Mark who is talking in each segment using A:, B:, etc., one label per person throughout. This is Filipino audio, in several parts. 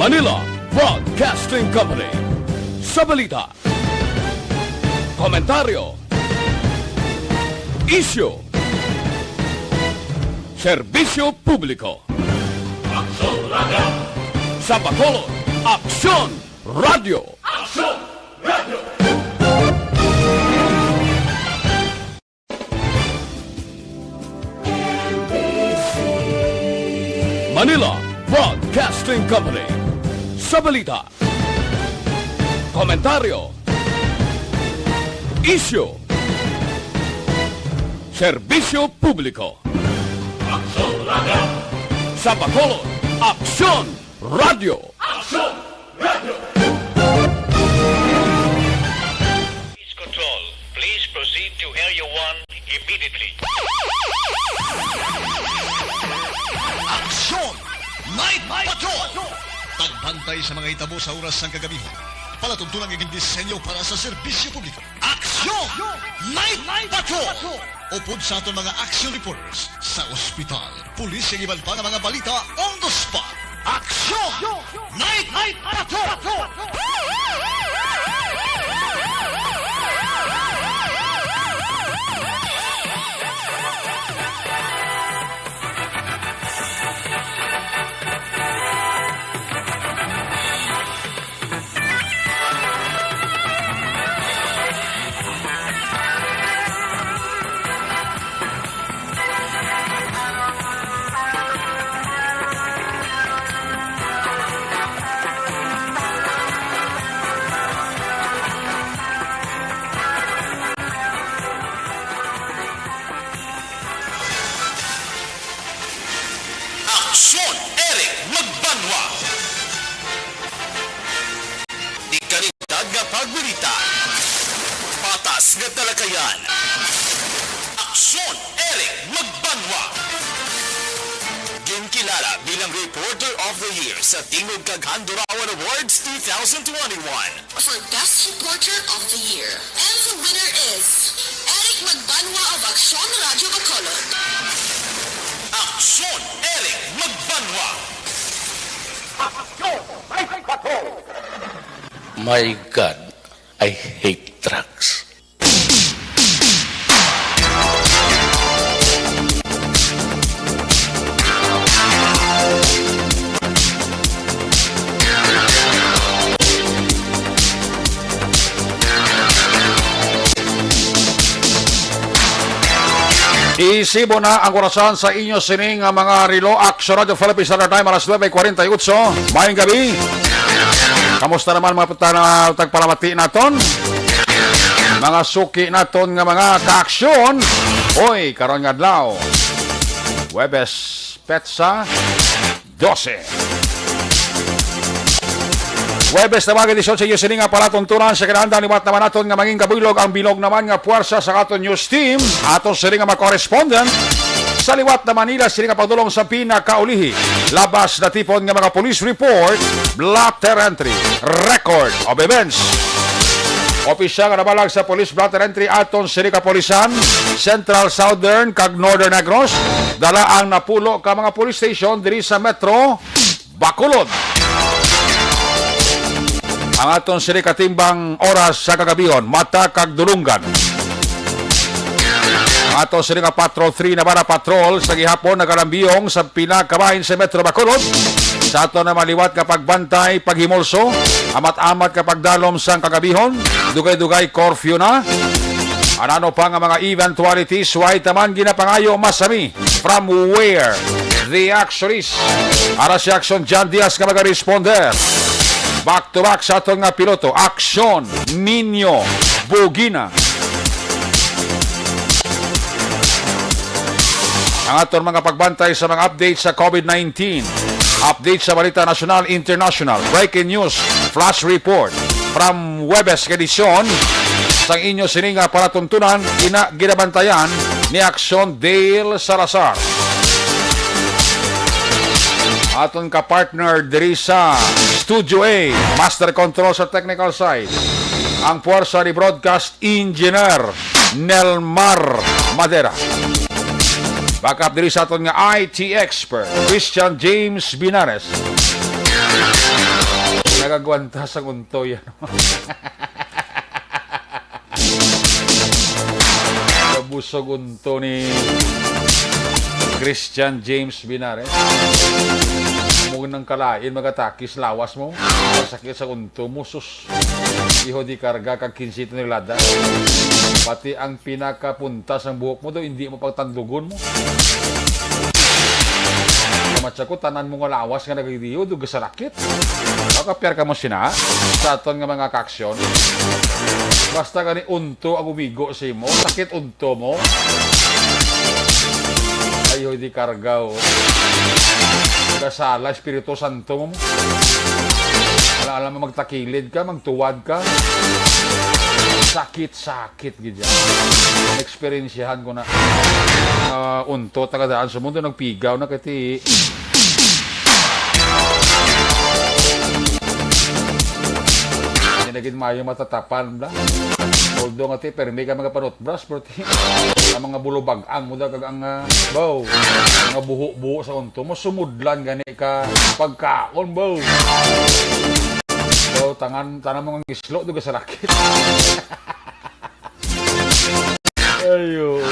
A: Manila Broadcasting Company. Sa balita, komentaryo, isyu, serbisyo publiko. Aksyon Radio! Sa Bacolod, Aksyon Radio! Aksyon Radio! Manila Broadcasting Company. Sa balita, komentaryo, isyu, serbisyo publiko. Aksyon Radio! Sa Bacolod, Aksyon Radio! Aksyon Radio!
B: Police Control, please proceed to Area 1 immediately.
C: Aksyon! Night Patrol! Tagbantay sa mga hitabo sa oras ng kagabihan. Palatuntunan ng disenyo para sa serbisyo publiko. Aksyon! Night Patrol! Upod sa aton mga action reporters sa ospital, pulis ang iban pa ng mga balita on the spot. Aksyon! Night Patrol!
D: Aksyon Eric Magbanwa. Di kalidad nga pagbalita. Patas nga talakayan. Aksyon Eric Magbanwa. Ginkilala bilang Reporter of the Year sa Tingog kag Handurawan Awards 2021.
E: For Best Reporter of the Year. And the winner is Eric Magbanwa of Aksyon Radio Bacolod.
D: Aksyon Eric Magbanwa.
F: My God, I hate drugs.
G: Isibo na ang orasan sa inyo sining mga relo. Aksyon Radio Philippines Standard Time alas 9:48. Mayong gabi. Kamusta naman mga tagpalamati naton? Mga suki naton nga mga kaaksyon. Oy, karon nga adlaw. Huwebes Petsa 12. Huwebes na mga edisyon sa iyo sining nga palatuntunan sa kinahanglan liwat naman naton nga maging kabulog ang bilog naman nga puwersa sa aton news team. Aton sining nga correspondent sa liwat na Manila sining nga pagdulong sa pinakaulihi. Labas na tipon nga mga police report, blatter entry, record of events. Opisyal nga nabalag sa police blatter entry aton sining kapolisan, Central, Southern kag Northern Negros. Dala ang napulo ka mga police station diri sa Metro Bacolod. Ang aton siri katimbang oras sa kagabihon, mata kag dulunggan. Ang aton siri ka Patrol 3 na para patrol sa gihapon nagalambiyong sa pinakabahin sa Metro Bacolod. Sa aton na maliwat kapag bantay, paghimulso, amat-amat kapag dalom sa kagabihon, dugay-dugay curfew na. Ano pa nga mga eventualities, why taman ginapangayo masami. From where? The actuaries. Ara si Action John Diaz nga mag-responder. Back to back sa aton nga piloto, Aksyon Nino Bugina. Ang aton mga pagbantay sa mga update sa COVID-19, update sa balita national, international, breaking news, flash report from Huwebes edisyon sang inyo sininga palatuntunan ginabantayan ni Aksyon Dale Salazar. Aton ka-partner diri sa Studio A, Master Control sa technical side, ang puwersa ni Broadcast Engineer Nelmar Madera. Backup diri sa aton nga IT expert Christian James Binares. Nagagwanta sa untoy. Kabusog unto ni Christian James Binares. Mung nang kalain magatakis lawas mo. Masakit sa unto mo. Sus. Iho di karga kag 15 nilada. Pati ang pinakapuntas ng buhok mo do hindi mo pagtandugon mo. Kamatsa ko, tanan mo nga lawas nga nagdiyo, do gasarakit. Nakaper ka mo sina, sa aton nga mga kaksyon. Basta gani unto ang umigo sa mo, sakit unto mo. Ayo di karga o. Kasala, Espiritu Santo mo. Alam mo magtakilid ka, magtuwad ka. Sakit-sakit gidya. Experiensyahan ko na unto tagadaan sa mundo nagpigaw na kati naging mayo matatapan da. Although nga ti permi ka mga panutbras pero ti ang mga bulubag-ang mo da kag ang bow mga buho-buho sa unto mo sumudlan gani ka pagkaon bow. So tanan mo ng islo do sa rakit. Ayo.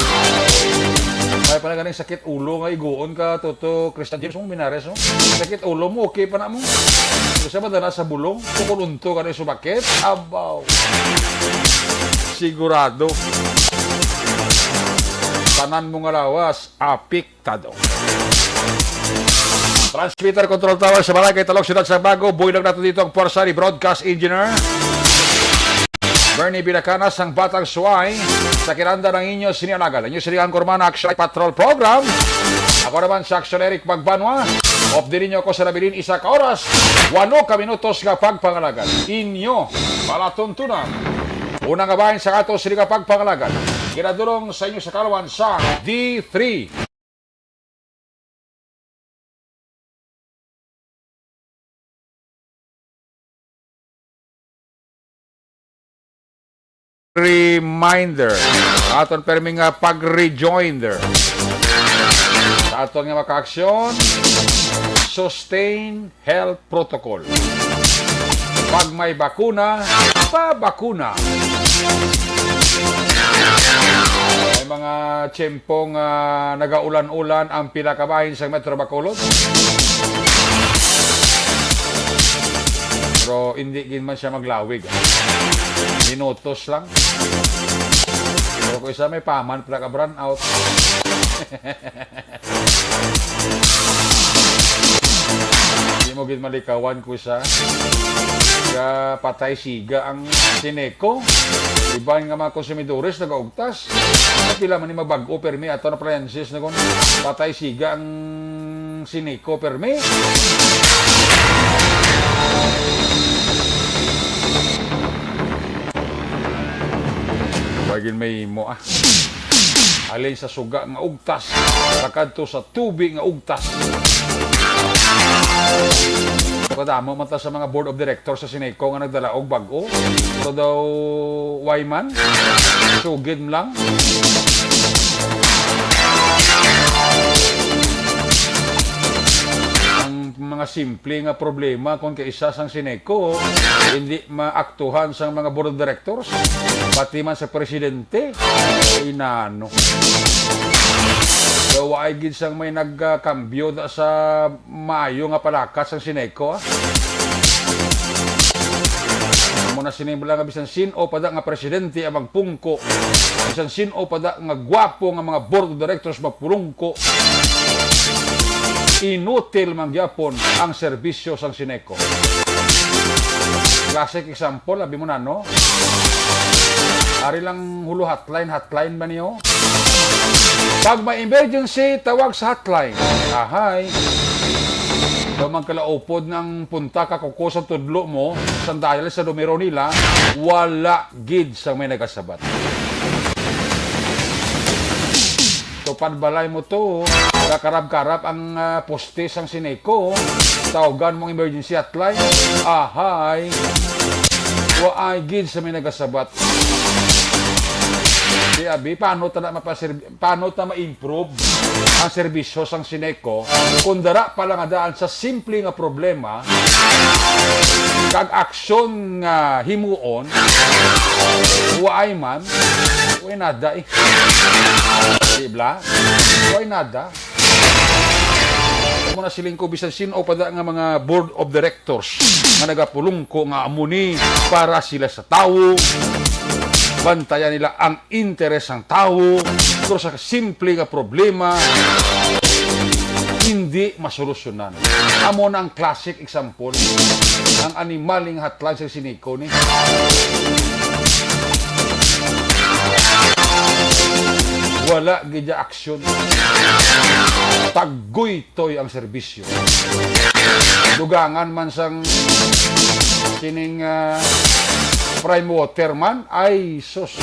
G: May pala ganing sakit ulo nga iguon ka toto Christian James mo Binares no. Sakit ulo mo okay pa na mo. Kasi ba dala sa bulong kukununto ka rin sumakit. Abaw. Sigurado. Tanan mo nga lawas apiktado. Transmitter control tower sa Balay Talok Siyudad sa Bago. Buhay lang natin dito ang Porsa ni Broadcast Engineer Bernie Bilacanas, ang Batang Suway. Sa kiranda ng inyo sinianagal inyo sinihan Cormana Action Patrol Program. Ako naman sa Action Eric Magbanwa. Off din ninyo ako sa Labilin isa ka oras 8 ka minutos nga pagpangalagan inyo palatuntunan. Unang kabahin sa ato sini ka pagpangalagan ginadulong sa inyo sa kalawan sa D3 reminder aton perming pag-rejoinder sa aton nga maka-aksyon sustain health protocol. Pag may bakuna, pa-bakuna. May mga tiyempong nagaulan-ulan ang pinakabahin sa Metro Bacolod. Pero hindi man siya maglawig. Minutos lang. Pero kung isa may paman, pala ka brand out. Hindi mo gid malikawan ko sa patay siga ang Sineco. Iban nga mga konsumidores nagaugtas. Pila man ni magbag-o permi ato na appliances na kung patay siga ang Sineco permi. Bagin may mo alin sa suga nga ugtas sakadto sa tubig nga ugtas. Kadamo man ta sa mga board of directors sa Sineco nga nagdala og bag-o. Pero daw wayman sugid lang. Ang mga simple nga problema kung kaisa sang Sineco hindi maaktuhan sa mga board of directors pati man sa presidente inano. So, ay gid sang may nagkambyo sa maayo nga palakas ang Sineco. Muna sinimula nga bisan sino pada nga presidente ang magpungko. Bisan sino pada nga gwapo nga mga board of directors magpulungko. Inutil mangyapon ang serbisyo sang Sineco. Classic example, labi mo na, no? Ari lang hulo hotline ba niyo? Pag may emergency, tawag sa hotline. Ahay. Daw magkalaupod ng punta ka kuko sa tudlo mo, sandayal sa numero nila, wala gid sa may nagasabat. Tupad balay mo to, kakarab-karab ang postes ang Sineco, tawagan mong emergency hotline, ahay, waay gid sa may nagasabat. Di abi, paano ta ma-improve ang serbisyo sang Sineco kung dara pa lang daan sa simple nga problema kag aksyon nga himuon waay man way nada eh. Dibla? Way nada. Muna siling ko bisan sino o pada nga mga board of directors nga nagapulong ko nga amuni para sila sa tao, bantayan nila ang interes ng tao, pero sa simple nga problema hindi masolusyonan. Amo na ang classic example ang animaling hotline sa Sineco ni. Wala gidya aksyon. Taggoy-toy ang serbisyo. Dugangan man sang kining prime water man, ay sus,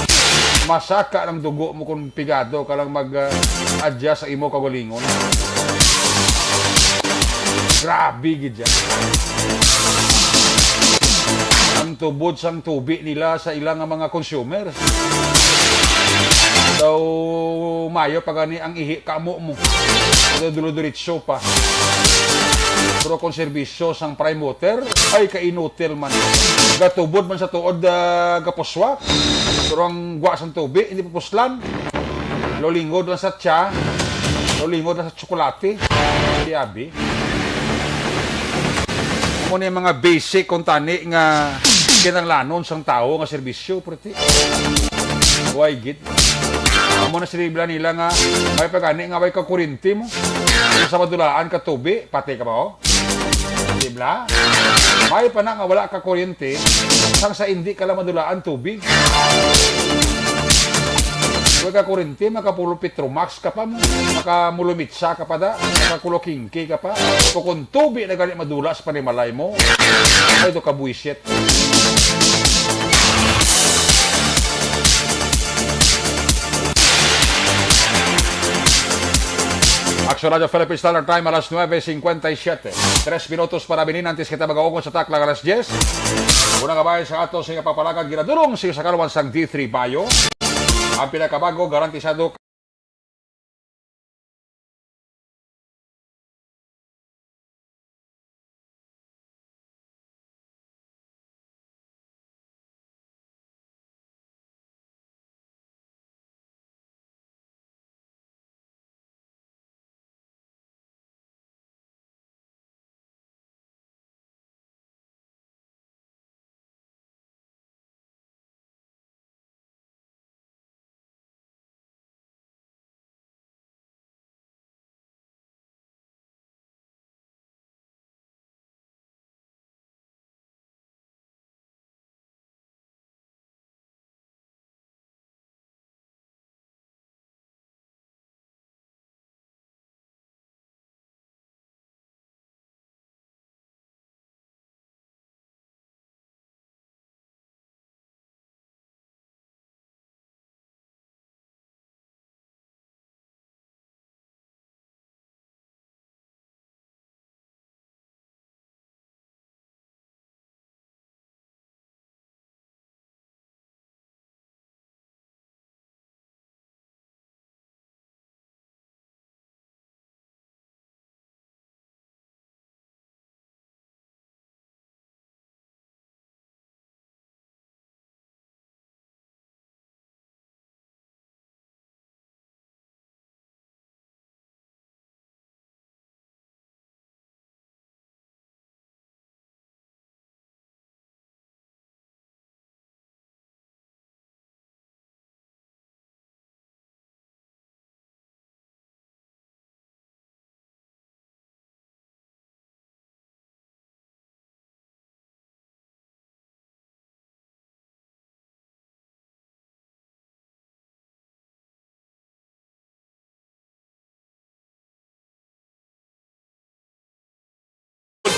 G: masaka ng dugo mo kung pigado ka lang mag-adjust sa imo kagalingon. Grabe gidya. Ang tubod sang tubi nila sa ilang mga consumer. Daw mayo pagani ang ihi kamo mo. Daw dulo-diretso pa. Pero kung serbisyo sang prime water ay kainutil man. Gatubod man sa tuod gapuswak. Pero ang gwa sang tubi hindi papuslan. Lolingod lang sa tsa. Lolingod lang sa tsokolate. Di abi. Muna yung mga basic kung tani nga kinanglanon sang tao nga serbisyo. Priti. Why git? Amo na sinibla nila nga may pagani nga may kakurinti mo. Sa madulaan ka tubi, pati ka ba o? Sinibla? May pa na nga wala ka kuryente, sang sa hindi ka lang madulaan tubig. Huwag ka kuryente, makapulo Petromax ka pa mo, makamulumitsa ka pa da, makakulo kingki ka pa. So kung tubi na ganit madula sa panimalay mo, ay ito ka buisit. Action Radio Philippines Standard Time, alas 9:57. 3 minutos para binin antes kita mag-aukon sa taklang alas 10. Unang kabayan sa ato sa papalagang ginadulong sa kalawan sang D3 Bayo. Ang pinakabago, garantisado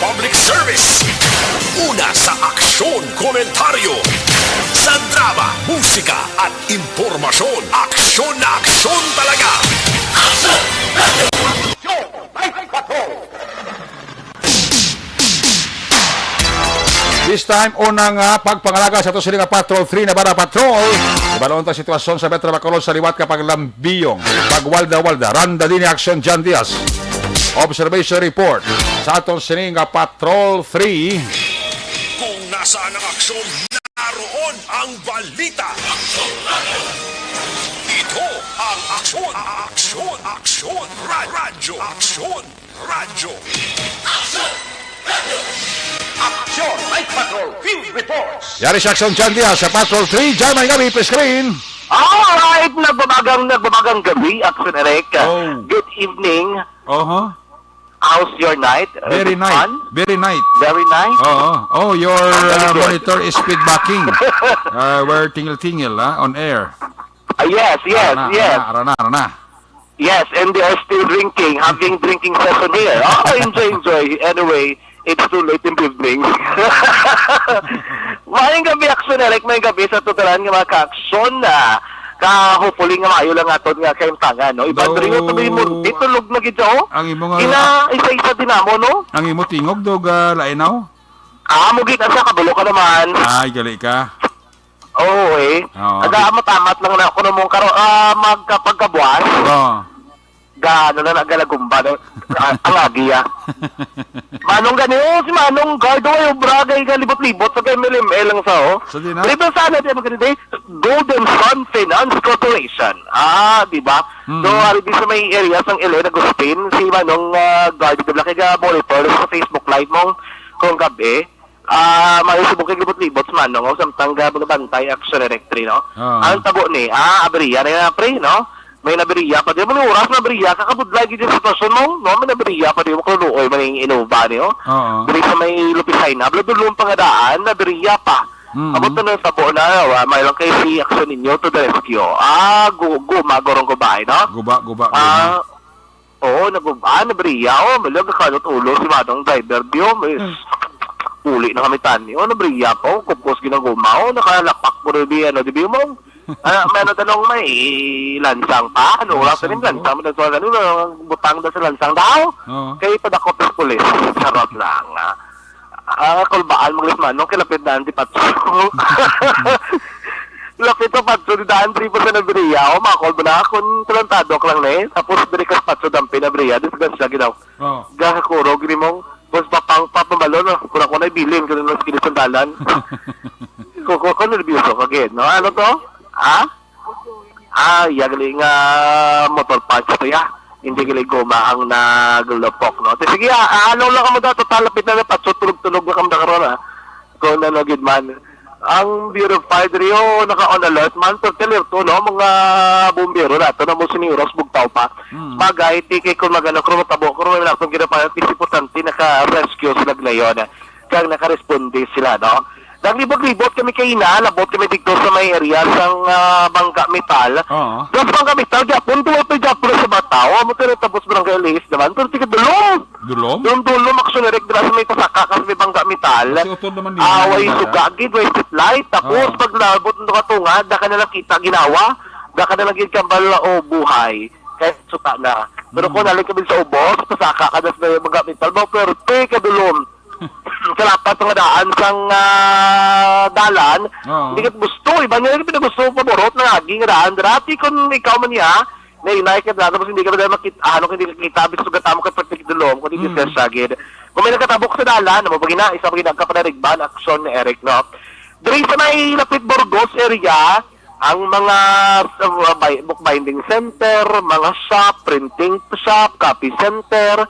D: public service. Una sa aksyon, komentaryo. Sa drama, musika at impormasyon. Aksyon na aksyon talaga. Aksyon!
G: This time, unang pagpangalaga sa ito sila nga Patrol 3 na Bada Patrol. Ibalon ta sitwasyon sa Metro Bacolod sa liwat kapag lambiyong. Pagwalda-walda, randa din action John Diaz. Observation report sa atong sila nga Patrol 3.
H: Kung nasaan ang aksyon, naroon ang balita. Ito ang aksyon, aksyon, aksyon, radyo, aksyon, radyo.
B: Action Night Patrol Field Reports.
G: Yari sa action John Diaz sa Patrol 3. German gabi, pre-screen.
I: Alright, nagbabagang gabi, Action Eric.
G: Oh.
I: Good evening.
G: How's
I: your night?
G: Very nice.
I: Fun?
G: Very nice.
I: Very nice?
G: Oh, your
I: Very good.
G: monitor is feedbacking. We're tingle-tingle on air.
I: Yes.
G: Arana.
I: Yes, and they are still drinking, having drinking session here. Oh, enjoy. Anyway, it's too late in the evening. Mayang gabi, Action Eric. Mayang gabi sa tutulan ng mga ka-action na hopefully nga maayo lang aton nga kayong tanga, no? Iba rin yung tuloy mo, itulog na gito,
G: Ang imo nga
I: isa-isa din mo, no?
G: ang imo tingog dog lainaw.
I: Mugit na sa kabulo ka naman.
G: Ay, gali ka.
I: Oo, eh.
G: Oo.
I: Matamat lang na ako namang magkapagkabuas. Gano na nagalagumba, no? Ang agiya. Manong ganito, si Manong Gardo ay bragay ka libot-libot sa kay MLML lang sa,
G: So, di na?
I: Riba sana, di ba ganito, Golden Sun Finance Corporation. Di ba? So, di sa may areas ng Elena Agustin, si Manong Gardo, di ba kaya monitor sa Facebook Live mong kung gabi, maisubok kay libot-libot sa Manong, samtang bantay Action Electric, no? Ang tabo ni, aberiya na yung pre, no? May nabiriya pa di mo oras nabiriya kakabudlay gid sa sitwasyon mo no may nabiriya pa di mo kluoy maning inuba niyo diri sa may lupisay na bladulong pangadaan nabiriya pa abot na sa buo na may lang kay si action ninyo to the rescue magorong ko ba no
G: Guba.
I: oo nabiriya malag kanot ulo si madong driver dio uli na kami tani nabiriya pa kupos ginaguma nakalapak mo di di mo meron tanong may lansang pa. Wala sa rin lansang. Butang daw sa lansang daw. Kaya padakot ng pulis. Sarot lang. Kulbaan mga manong kilapit daan di patso. Lapit o patso di daan 3% na beriya. Makakol ba na kung talantadok lang na eh. Tapos berikas patso dampi na beriya. Disgas lagi daw. Gakakuro, gini mong tapos papamalo na. Kung na ibilin. Kung na skilis ang dalan. Kung nervyoso ka again. No? Ano to? Gali nga motor parts to ya. Hindi gali goma ang naglapok, no? Sige, ano lang mo daw, total lapit na patso, tulog-tulog na kam nakaroon, kung nanogid man. Ang Bureau of Fire Rio, naka-on alert man, tortelir to, no? Mga bumbero na to, na mo siniros, bugtaw pa. Bagay, tikay kung magano, krumotabo, kung may lakong ginapayan, pisipotante, naka-rescue sila ngayon, kaya naka-responde sila, no? Naglibot-libot kami kay Ina, labot kami dito sa may area sang Bangka Metal. Tapos Bangka Metal, Japon, tuwa pa Japon sa Bataw. Amo tayo tapos Barangay Lihis naman. Pero tika dulong. Dulong, action na rekta sa may pasaka kasi may Bangka Metal. Way sugagid, way street light. Tapos paglabot ng katungad, da ka nalang kita ginawa. Da ka nalang kambal o buhay. Kaya suta na. Pero kung nalang kami sa ubos, pasaka ka na sa Bangka Metal, pero tika dulong. Kalapat ng daan sang dalan, hindi ka gusto, iba nyo yung gusto paborot ng aging daan. Dati kung ikaw man niya, na inay ka na, tapos hindi ka na makita, hindi ka kita, bisugat mo ka partikulong, kung hindi ka sagid. Kung may nagkatabok sa dalan, isa pag nagkapanarigban, action ni Eric, no? Dari sa may Lapit Burgos area, ang mga bookbinding center, mga shop, printing shop, copy center,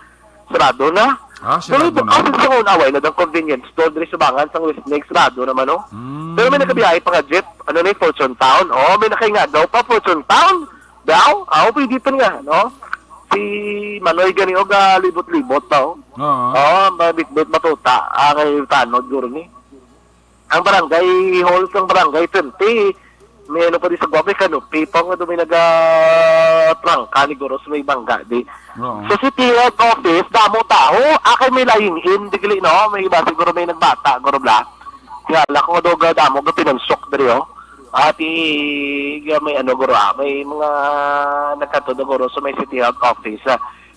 I: sarado na. Sarado na. Kasi sa unaway na ng convenience store, dari sa bangan, sang West Lake, sarado naman, no? Pero may nakabiyahe pa nga jeep, Fortune Town. May nakahinga daw pa, Fortune Town. Daw? Pwede pa nga, no? Si Manoy ganyo, libot-libot daw. Mabitbit matuta, kay Tanod, guro ni. Ang barangay halls ng barangay 20, may ano pa di sa Guape, kanupi pa nga doon may nag-trangka ni Goros, may bangga di. So City Head Office, damo tao, akay may layin-in, digli no, may iba siguro may nagbata, guro bla. Kaya ko doon damo, pinansok dari At may guro may mga nagkatudo guro sa may City Head Office.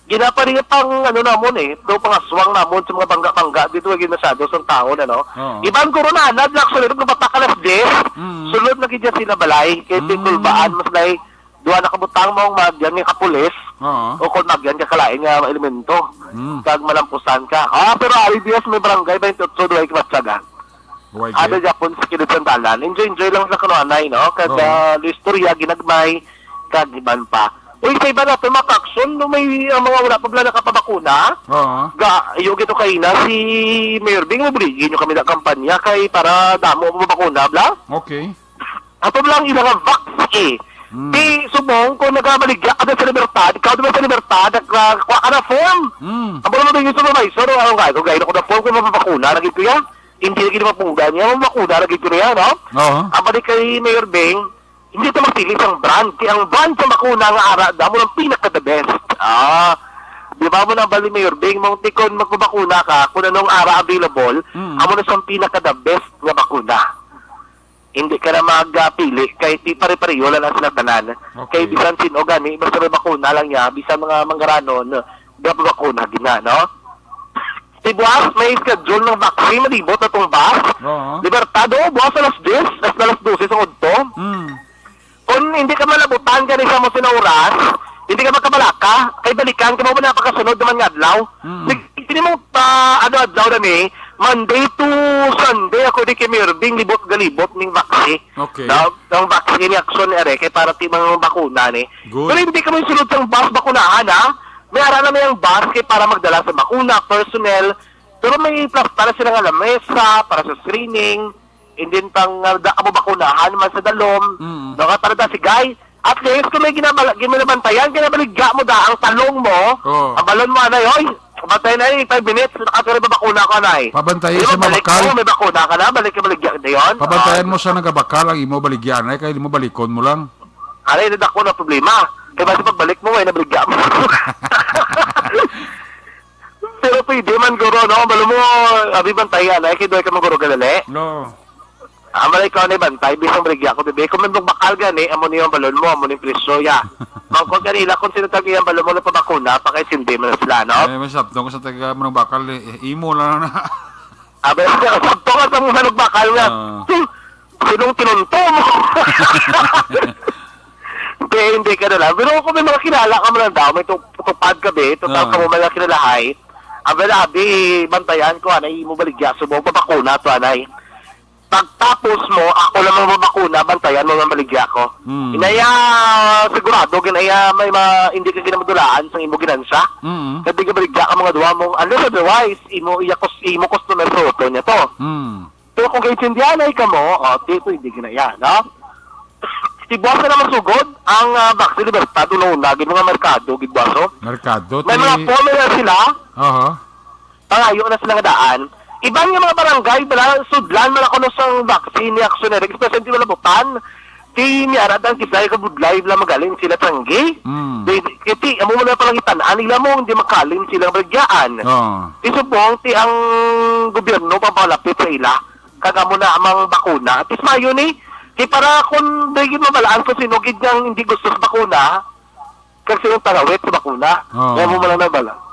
I: ginapari pang ano namon do pangaswang namon sa mga bangga-bangga dito wag masyado sa taon ano. Iban koronanad actually kung patakalas des. Sulod na gid sila balay kay tikulbaan mas lay duha na kabutang mong magyan nga kapulis. O kung magyan ka kalain nga elemento. Kag malampusan ka. Pero alibias may barangay 28 duhay kimatsaga. Ada Japon sa kilid ng dalan. Enjoy lang sa kanunay no. Kada istorya ginagmay kag iban pa. Uy, sa iba natin makaksyon, no, may mga wala pa bala nakapabakuna. Yung ito kayo na, si Mayor Bing, mabuligin nyo kami na kampanya kay para damo mabakuna, bla?
G: Okay.
I: Ato lang ilang ang vaccine Di subong, kung nagamaligya ka sa libertad, ikaw naman sa libertad, nagkuha ka na form. Ang mga mga yung supervisor, anong gaya, kung gaya na ko na form, kung mabakuna, naging ko yan. Hindi naging mapugan niya, mabakuna, naging ko na yan, no? Ang balik kay Mayor Bing, hindi ito magpili ang brand. Kaya ang brand sa makuna nga ara, damo ng pinaka-the best. Di ba mo na bali Mayor Bing, mong tikon magpabakuna ka, kung anong ara available, amo na siyang pinaka-the best nga bakuna. Hindi ka na magpili, kay di pare-pareho lang sila tanan. Kay bisan sino gani, basta may bakuna lang niya, bisan mga manggaranon, bakuna gina, no? Si Buwas, may schedule ng vaccine, malibot na itong bus. Libertado, Buwas alas 10, alas 12 sa udto. Kung hindi ka malabutan ka rin sa mo sinauras, hindi ka magkabalaka, kay balikan ka mo ba napakasunod naman nga adlaw? Hindi mo adlaw na ni, Monday to Sunday, ako di kay Mayor Bing, libot-galibot ng vaccine.
G: Okay.
I: Ang vaccine ni Action ere, kay para timang bakuna ni. Pero hindi ka mo sunod sa bus bakunahan, ha? May ara na may ang bus kay para magdala sa bakuna, personnel, pero may plus para sila nga lamesa, para sa screening, hindi pang amo bakunahan man sa dalom. Nakatarada si Guy. At least kung may ginabantayan, kinabaligya mo da ang talong mo, ang balon mo anay, oy, bantay na 5 minutes, nakatira ba bakuna ka anay?
G: Pabantayan sa mabakal.
I: May bakuna ka na, balik ka baligya na yun.
G: Pabantayan mo sa nagabakal, ang imo baligyan ay, kaya mo balikon mo lang.
I: Anay, nadak ko na problema. Kaya basta pagbalik mo, ay nabaligya mo. Pero pwede man guro, no? Balo mo, abibantayan, ay kidoy ka maguro kalali.
G: No.
I: Amalay ko na bantay, bisang baligya ko, bebe. Kung may bakal gani, amo niyo ang balon mo, amo niyo yung presyo, ya. Mangkot kanila, kung sino tagi ang balon mo na pabakuna, pakisindi mo na sila, no?
G: Masabto ko sa taga mo ng bakal, imo lang na.
I: Sabto ka sa mga nagbakal nga. Sinong tinunto mo? Hindi ka na lang. Pero kung may mga kilala ka mo lang daw, may tupad ka be, tutang ka mo mga kilalahay, abi, bantayan ko, anay, mo baligya, subong pabakuna to, anay. Pagtapos mo, ako lang mabakuna, bantayan mo ang baligya ko. Inaya, sigurado, ginaya, may hindi ka ginamadulaan sa imo ginansya. Kasi ka baligya ka mga duwa mong, unless otherwise, imo customer photo niya to. Pero kung kayo sindihanay ka mo, dito hindi ginaya, no? Si Buwaso na masugod, ang vaccine libertad, unagin mga merkado, gidwaso.
G: Merkado?
I: May mga formula sila, pangayo na sila nga daan. Ibang yung mga barangay, sudlan man ako na sa vaccine ni Action Eric, especially wala butan. Di niyarat ang kisay ka budlay lang magaling sila tanggi. Kiti, amo mo na palang itanaan nila mo, hindi makalin silang bagyaan. Isubong, ti ang gobyerno papalapit sa ila, kagamo na amang bakuna. At ismayo ni, kaya para kung dahil mabalaan ko sinugid niyang hindi gusto sa bakuna, kasi yung tarawit sa bakuna, kaya mo malang nabala.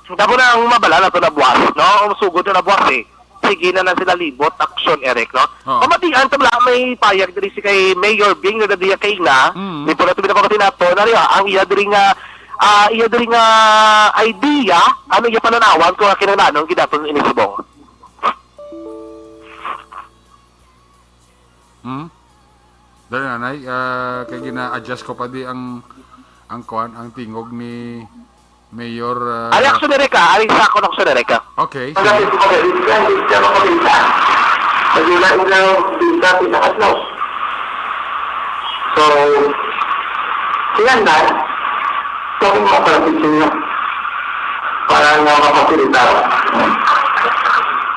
I: Damo na ang mabala na ito na buwas, no? Sugod na buwas eh. Sige na sila libot, Action Eric, no? Pamatian, tabla may payag diri si kay Mayor Bing, nagadiya kay na, may pula ito binapakati na ito, ang iya diri nga idea, ano iya pananawan kung kinananong gidaton inisubong.
G: Dali nanay, kaya gina-adjust ko pa di ang tingog ni Mayor...
I: Ali Action Erica, ali sa ako ng Action Erica.
G: Okay.
I: So, siyan na, kung mapalapisin nyo, para nga mapasilita.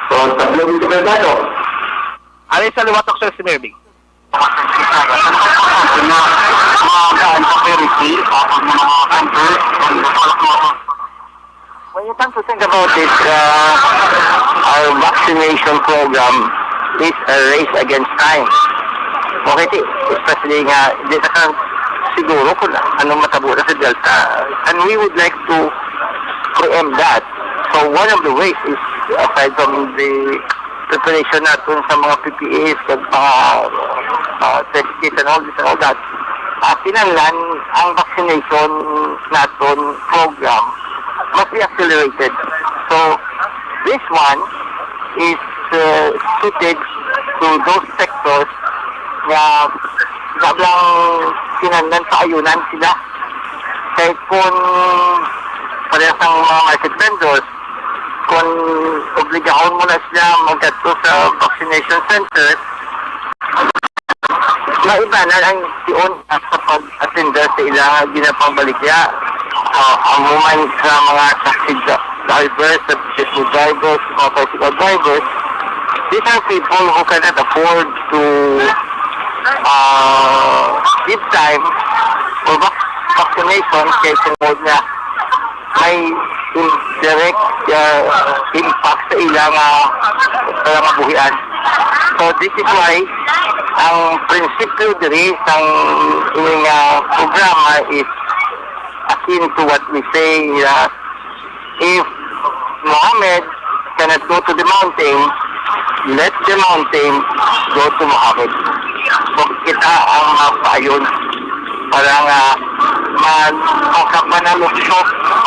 I: So, tablong ito ba tayo? Ali sa liwatok sa Sinerbing. When you come to think about it, our vaccination program is a race against time. Okay, especially nga, siguro kung ano matabo na sa Delta. And we would like to preempt that. So one of the ways is, aside from the preparation natin sa mga PPAs at test kits and all that, pinanlan ang vaccination natin program must be accelerated. So this one is suited to those sectors na sablang sinandan sa ayunan sila. Kahit kung parehas ang mga market vendors, kung obligahon mo na sila magdato sa vaccination center, maiba na lang siyon sa pag-attender sa ilang ginapangbalikya. Ang moment sa mga taxi drivers, sa jeepney drivers, mga bicycle drivers, these are people who cannot afford to give time for vaccination kaya tungkol na may indirect impact sa ilang buhian. So this is why ang prinsipyo diri sang ining programa is akin to what we say that if Muhammad cannot go to the mountain, let the mountain go to Muhammad. So kita ang mapayon para nga magkapanalukso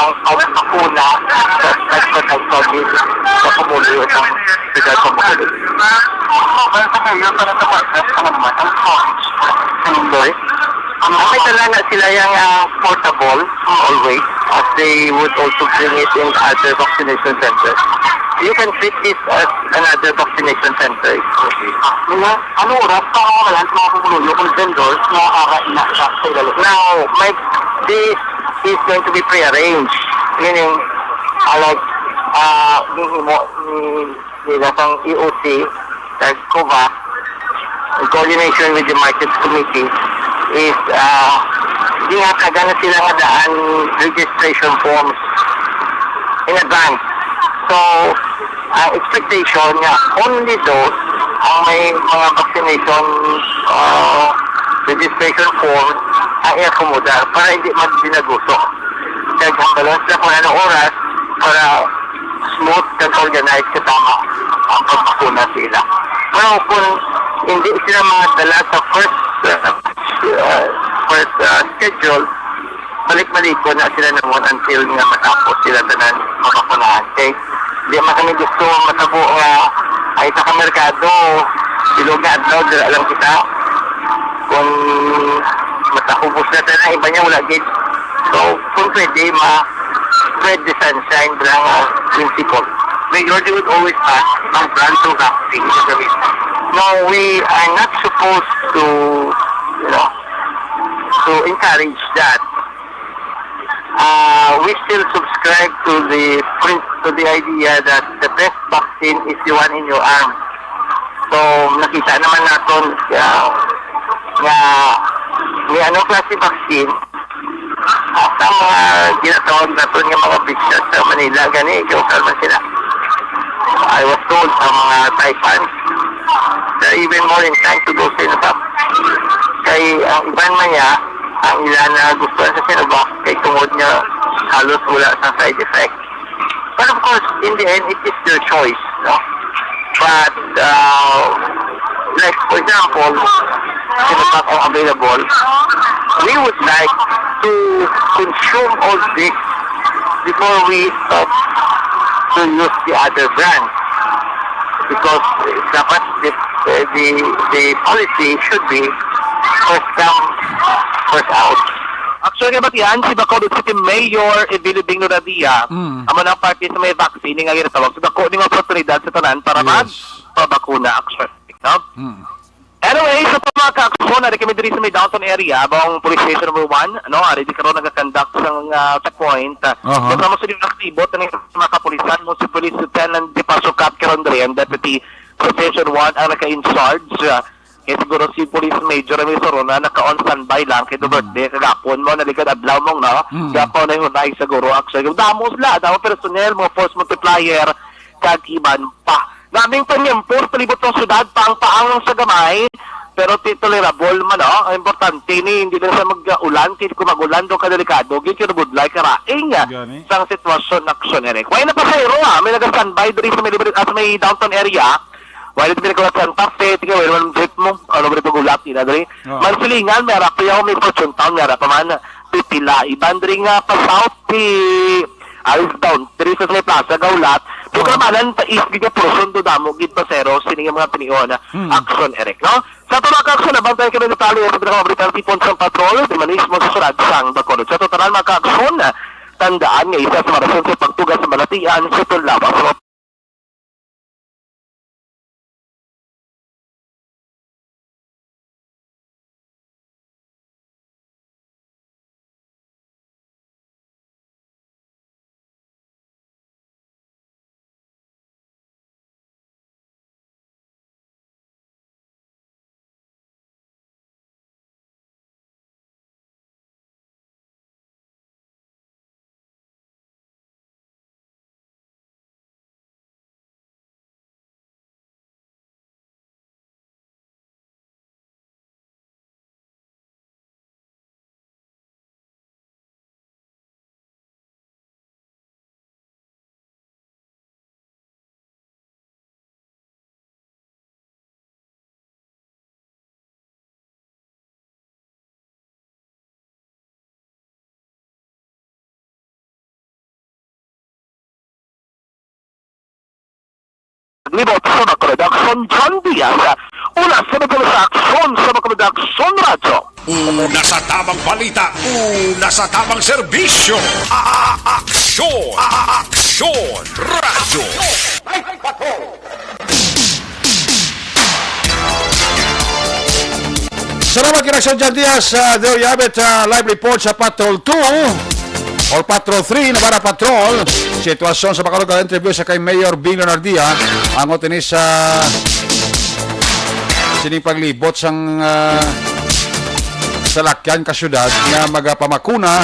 I: ang pagkakuna sa nagpatagpagin sa pamulio ng bigat sa pamulio. May tala na sila yung portable always as they would also bring it in other vaccination centers. You can treat this as another vaccination center. Ano oras pa ako lang sa mga pumuluyo kung vendors na kakaina sa ilalim? Now, this is going to be pre-arranged. Meaning, like, nila sang EOC, like COVA, in coordination with the Markets Committee, is, hindi nga kagana sila nga daan registration forms in advance. So, ang expectation niya, only those ang may mga vaccination registration form ang i-accommodar para hindi mag-dinaguso. Kaya balance na kung anong oras para smooth and organized katama ang pagpakuna sila. Pero kung hindi sila mga dala sa first schedule, balik-baliko na sila naman until nga matapos sila tanan makapunahan. Okay? Di man kami gusto matabo nga ay sa kamerkado, silog na adlaw, dira lang kita. Kung matakubos na tayo, iba niya wala gid. So, kung pwede, ma-spread the sunshine lang principle. Majority would always pass ang brand to vaccine. No, we are not supposed to, to encourage that. We still subscribe to the idea that the best vaccine is the one in your arm. So nakita naman natin nga may anong klase vaccine at ang mga ginatawag natin ng mga big shots sa Manila, gani, ikaw man sila. I was told sa mga Taipans they're even more inclined to go Sinovac. Kay ang iban man niya, ang ilan na gustuhan sa Sinovac, kay tungod niya halos wala sa side effect. But of course, in the end, it is their choice, no? But, like, for example, Sinovac are available, we would like to consume all this before we stop to use the other brands. Because dapat the policy should be first come, first out.
J: Actually, ba't yan? Si Bacolod City Mayor Evilio Bingno Radia, ang mga party sa may vaccine nga ginatawag. So, dako ni mga oportunidad sa tanan para magpabakuna actually. No? Anyway, sa mga ka-aksyon na recommend rin sa may downtown area, abang police station number 1, ready karoon nag-conduct sa checkpoint. Kasama sa yung naktibot ng mga kapulisan mo si Police Lieutenant Di Paso Cap Kerondre and Deputy Station 1 ang naka-in-charge. Kaya siguro si Police Major Ramil Sorona naka-on standby lang kay birthday kagapon mo naligad adlaw mong gapon na yung hunay siguro actually damos la damo personnel mo force multiplier kag iban pa naming panyempos palibot ng syudad pang paang sa gamay pero tolerable man, no? Ang importante ni hindi lang sa mag-ulan, kung mag-ulan do kadelikado, gito budlay karaing
G: Gani.
J: sang sitwasyon aksyon Eric. Why na pasayro may nag-standby diri sa may downtown area. Why dito pinagawa sa Santa Fe, tingnan mo naman jeep mo, ano ba ito gulat ina diri. Mansilingan may rapi ako may Fortune Town may rapaman pipila iban diri nga pa south Alice down, diri sa may plaza gaulat. Pero kamalan ta is giga portion do damo gid pasero sini nga mga pinion na action Eric, no? Sa tuwa ka action nabantay kami detalye sa mga Britan tipon sa patrol, di manismo sa surad sang Bacolod. Sa total mga action tandaan nga isa sa mga rason sa pagtugas sa balatian sa Tulawa. Libot sa mga production John Diaz. Una sa mga aksyon sa mga production radyo.
H: Una sa tamang balita, una sa tamang serbisyo. Aksyon! Aksyon! Radyo!
G: Salamat kinaksyon dyan Diaz. There you have it, live report sa Patrol 2 or Patrol 3 na para Patrol. Sitwasyon sa Bacolod interview sa kay Mayor Bing Leonardia. Ang otinis sa sinipaglibot sang salakyan ka syudad nga magapamakuna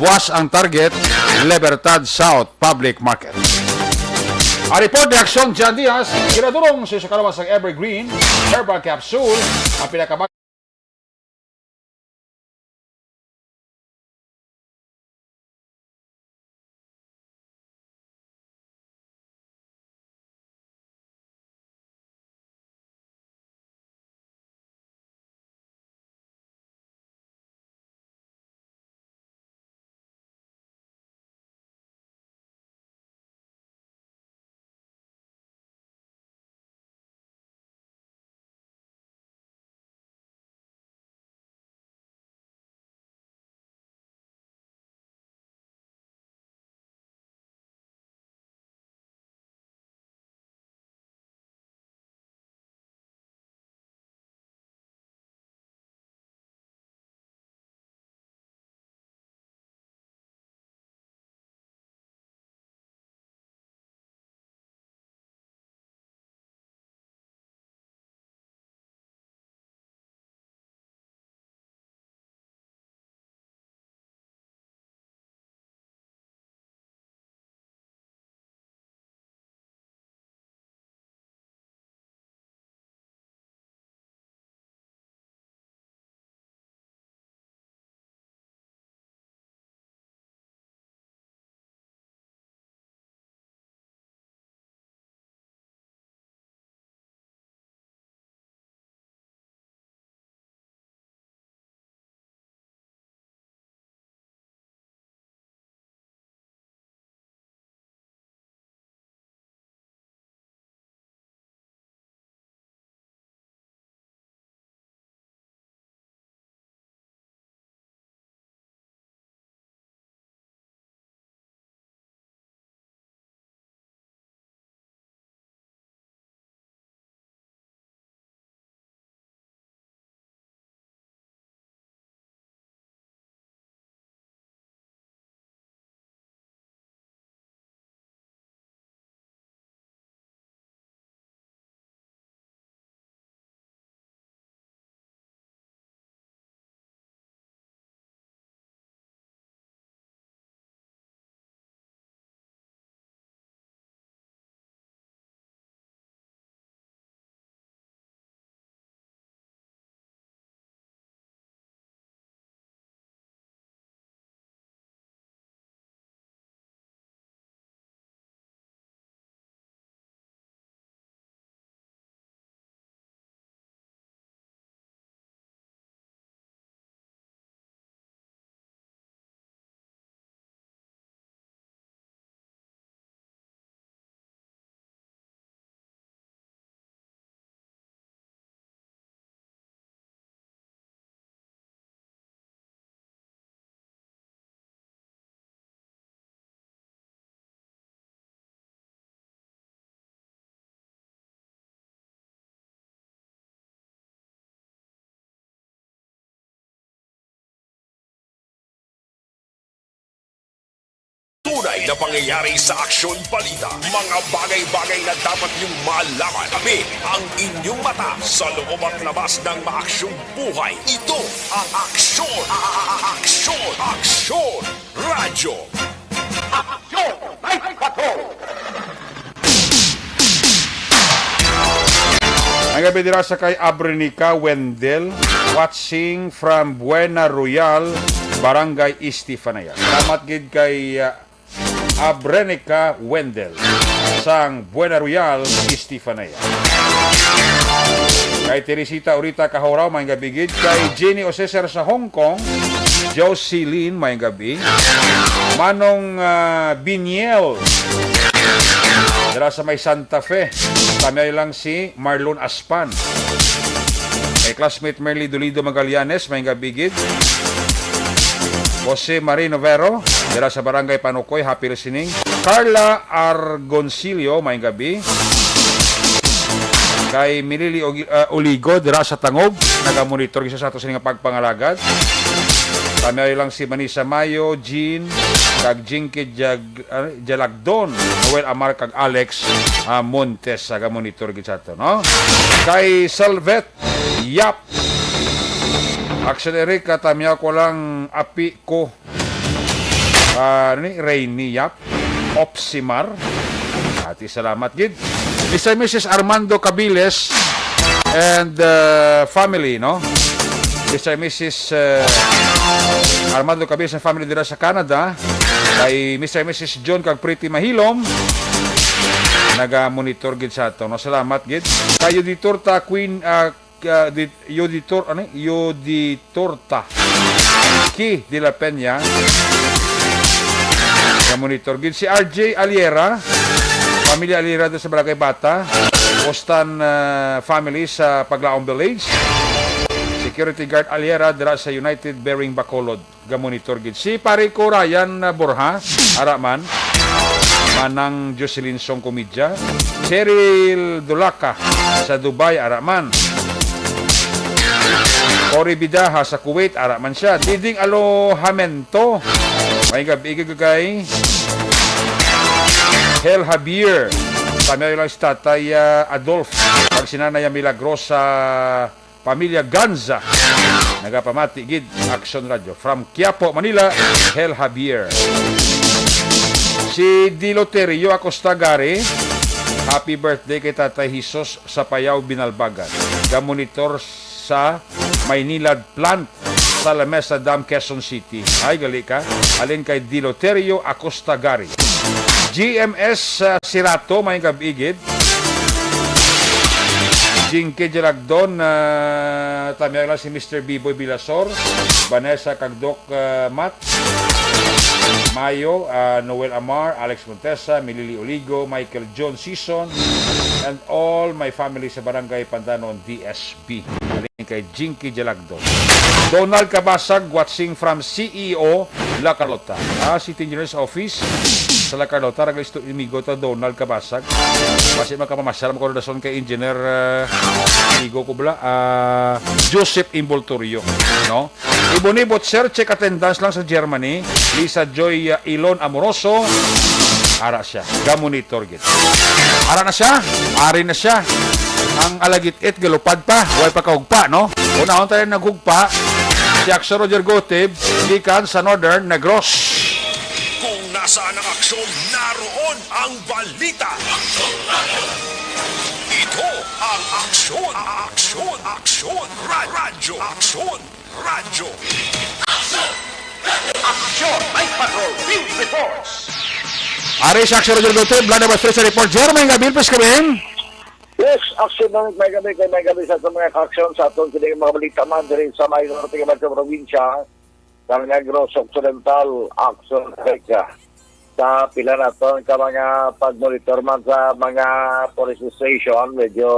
G: buwas ang target Libertad South Public Market. Ang report ni Aksyon Jan Diaz, kinadurong sa kalawas ng Evergreen Herbal Capsule, ang pinakabag
H: tunay na pangyayari sa aksyon balita. Mga bagay-bagay na dapat niyong malaman. Kami ang inyong mata sa loob at labas ng maaksyong buhay. Ito ang Aksyon! Aksyon! Aksyon! Radyo! Aksyon! Night Patrol!
G: Ang gabi dira sa kay Abrenica Wendell, watching from Buena Royal, Barangay Estefanaya. Salamat gid kay Abrenica Wendell sang Buena Royal, Estefanaya. Kay Teresita Urita Kahoraw, may gabi gid. Kay Jenny Oseser sa Hong Kong, Jocelyn, may gabi. Manong Biniel dira sa may Santa Fe. Tamay lang si Marlon Aspan. Kay classmate Merly Dolido Magallanes, may gabigid. Jose Marino Vero, dira sa Barangay Panukoy, happy listening. Carla Argoncillo, may gabi. Kay Milili Oligo, dira sa Tangog, nagamonitor isa sa ato sining pagpangalagad. Tamay lang si Manisa Mayo, Jean, kag Jinky Jalagdon, Noel Amar kag Alex Montes sa monitor gid sa to, no? Kay Salvet Yap Action Erika tamya ko lang api ko ni Rainy Yap Opsimar. Ati salamat gid. Mr. Mrs. Armando Cabiles and family, no? Mr. Mrs. Armando Cabiles and family dira sa Canada. Kay Mr. Mrs. John kag Pretty Mahilom, naga-monitor gid sa ato. No, salamat gid. Kay Yuditorta Queen Yuditorta Ki de la Peña, naga-monitor gid. Si RJ Aliera, pamilya Aliera sa Barangay Bata, Boston family sa Paglaong Village. Security guard Aliera dira sa United Bearing Bacolod, gamonitor gid. Si pare ko Ryan Borja Araman, manang Jocelyn Song Komedya. Cheryl Dulaka sa Dubai Araman. Cory Bidaha sa Kuwait Araman siya. Diding Alohamento, may gabi kay Hel Javier, tamay lang si Tatay Adolf, pag sinanaya Milagrosa pamilya Ganza, nagapamati gid Action Radio from Quiapo, Manila, Hel Javier. Si Diloterio Acosta Gare, happy birthday kay Tatay Hisos sa Payaw Binalbagan, gamonitor sa Maynilad Plant sa Lamesa Dam, Quezon City. Ay gali ka, alin kay Diloterio Acosta Gare. GMS Sirato, may gabigid. Jinky Jalagdon, tamya lang si Mr. B-Boy Bilasor, Vanessa Kagdok Mat, Mayo, Noel Amar, Alex Montesa, Milili Oligo, Michael John Season, and all my family sa Barangay Pandanon, DSB. Alin kay Jinky Jalagdon. Donald Cabasag, watching from CEO La Carlota. City Engineers Office sa La Carlota, ragalisto imigo ta Donald Cabasag. Kasi magkapamasalam ko na kay Engineer imigo ko bala, Joseph Imboltorio, no? Ibonibot sir, check attendance lang sa Germany. Lisa Joy Ilon Amoroso, ara siya, gamonitor git. Ara na siya, ari na siya. Ang alagit-it galupad pa, way pa kahugpa, no? Unahon tayo naghugpa, si Aksyon Roger Gotib, gikan sa Northern Negros.
H: Kung nasaan ang aksyon, naroon ang balita. Ito ang Aksyon! Aksyon! Aksyon! Radyo! Aksyon! Radyo! Aksyon! Night Patrol! Field Reports!
G: Ari si Aksyon Roger Gotib, Blanda Bastro sa report. Jeremy Gabil, please kabihin.
J: Yes, action ng may gabi sa mga aksyon sa atong kining mga balita man diri sa may norte nga sa probinsya sa Negros Occidental, Action America. Sa pila na to ka mga pag-monitor man sa mga police station, medyo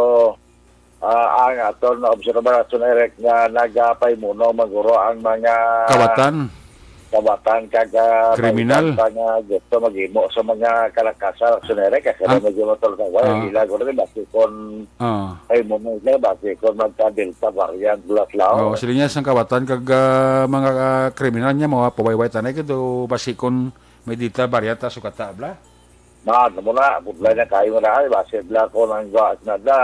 J: ang aton na observation direct nga nagapay muno maguro ang mga kabatan kaga
G: kriminal
J: nga gusto maghimo sa mga kalakasan sunere kasi medyo matol sa wala nila ko rin bakit ay mo nila bakit kon magka-delta variant blatlaw
G: sila niya sang kabatan kag mga kriminal niya mga pawayway tanay kado basikon May dita bariyata sukata bla.
J: Muna, budlay na kayo na ay, base bla ko ng gaas na da.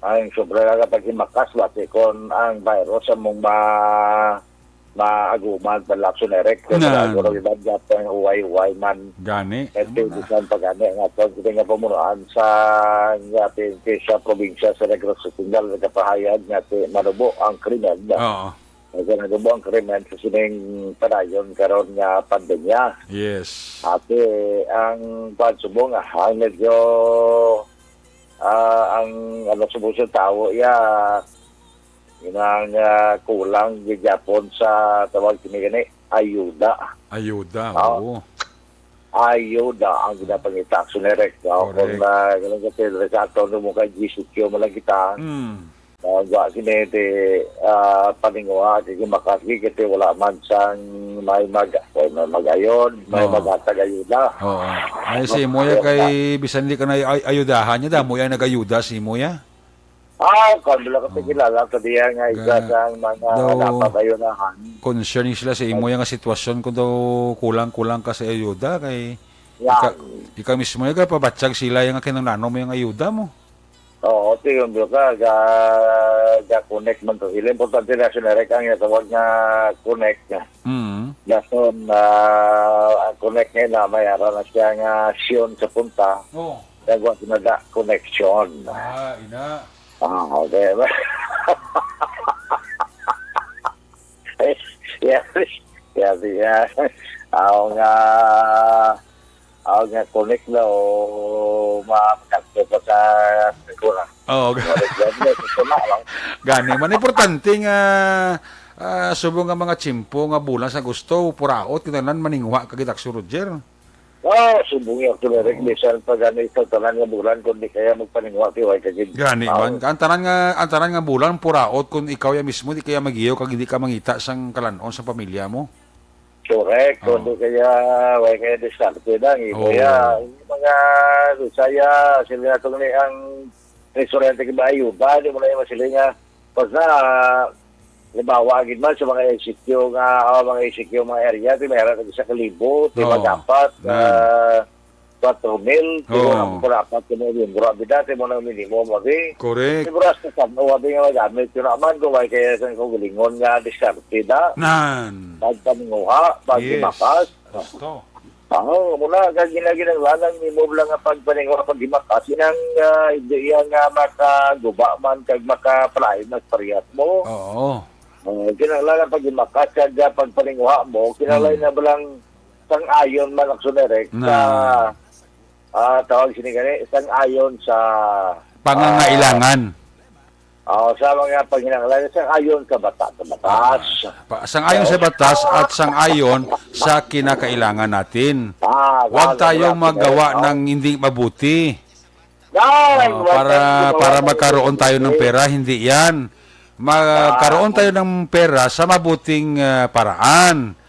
J: Ang sobra na kapag himakas, base kon ang virus sa mong maaguman palakson erek. Kaya siguro ibang gata ng huway-huway man.
G: Gani.
J: Ito, bisan pag-ani ang aton, kita nga pamunaan sa ating sa probinsya sa Negros Occidental, nagkapahayag natin manubo ang krimen.
G: Oo.
J: Nanubo ang krimen sa sining padayon karon nga pandemya.
G: Yes.
J: Ate, ang pagsubong ang medyo ang subong sa tao inang kulang di Japon sa tawag kini ayuda.
G: Ayuda,
J: oo. Ayuda ang ginapangita action direct. Kung ganun kasi sa ato mo kay GCQ malang kita. Wa sini paninguha di makasgi kiti wala man sang may magayon, may magatag ayuda.
G: Oo. Ay si Moya kay bisan di ka na ayudahan niya da Moya nagayuda si Moya.
J: Kung wala kasi kilala sa diya nga isa sa mga dapat ayudahan.
G: Concerning sila sa Moya nga sitwasyon kung daw kulang-kulang ka sa ayuda kay ikaw mismo yung pabatsag sila yung kinanano mo yung ayuda mo.
J: Oo, yung ka, ga-connect man to sila. Importante na sinarek ang tawag nga connect niya. Gason, connect niya na mayara na siya nga siyon sa punta.
G: Oo.
J: Nagawa sinada connection.
G: Ina.
J: Okay. Yes. Ako nga connect na o makakasya pa sa sigura.
G: Oo. Gani man importante nga subong nga mga tsimpo nga bulan sa gusto puraot kinanan maningwa kagitak si Roger.
J: Subong yung tulirik bisan pag sa tanan nga bulan kundi kaya magpaningwa tiway kagid.
G: Gani man antaran nga bulan puraot kun ikaw ya mismo di kaya magiyo kag hindi ka mangita sang kalanon sa pamilya mo.
J: Correct. Kundi kaya way kaya diskarte na. Kaya mga Lusaya, sila itong ang restaurante kiba ayuda, di mo na yung sila nga basta libawagin man sa mga ECQ mga ECQ mga area, di mayroon sa kalibot, di ba dapat 4,000, di mo na dapat yung grabe dati mo na minimum wabi.
G: Correct.
J: Di mo na sa wabi nga magamit yun naman ko, way kaya sa kugulingon nga diskarte na. Pagpaninguha, pagdimakas.
G: Gusto.
J: Muna, ginaglanang mo lang nga pagpaninguha, pagdimakas. Inang ideya nga makaguba man, kag maka-prime na parehas mo.
G: Oo.
J: Kinaglanang pagdimakas, kag pagpaninguha mo, kinaglanang na balang sang-ayon man ang sunerek sa tawag sinigani, sang-ayon sa
G: pangangailangan.
J: Sa mga panghinanglan, sang-ayon sa batas.
G: Sang-ayon sa batas at sang-ayon sa kinakailangan natin. Huwag tayong magawa ng hindi mabuti. Para magkaroon tayo ng pera, hindi yan. Magkaroon tayo ng pera sa mabuting paraan.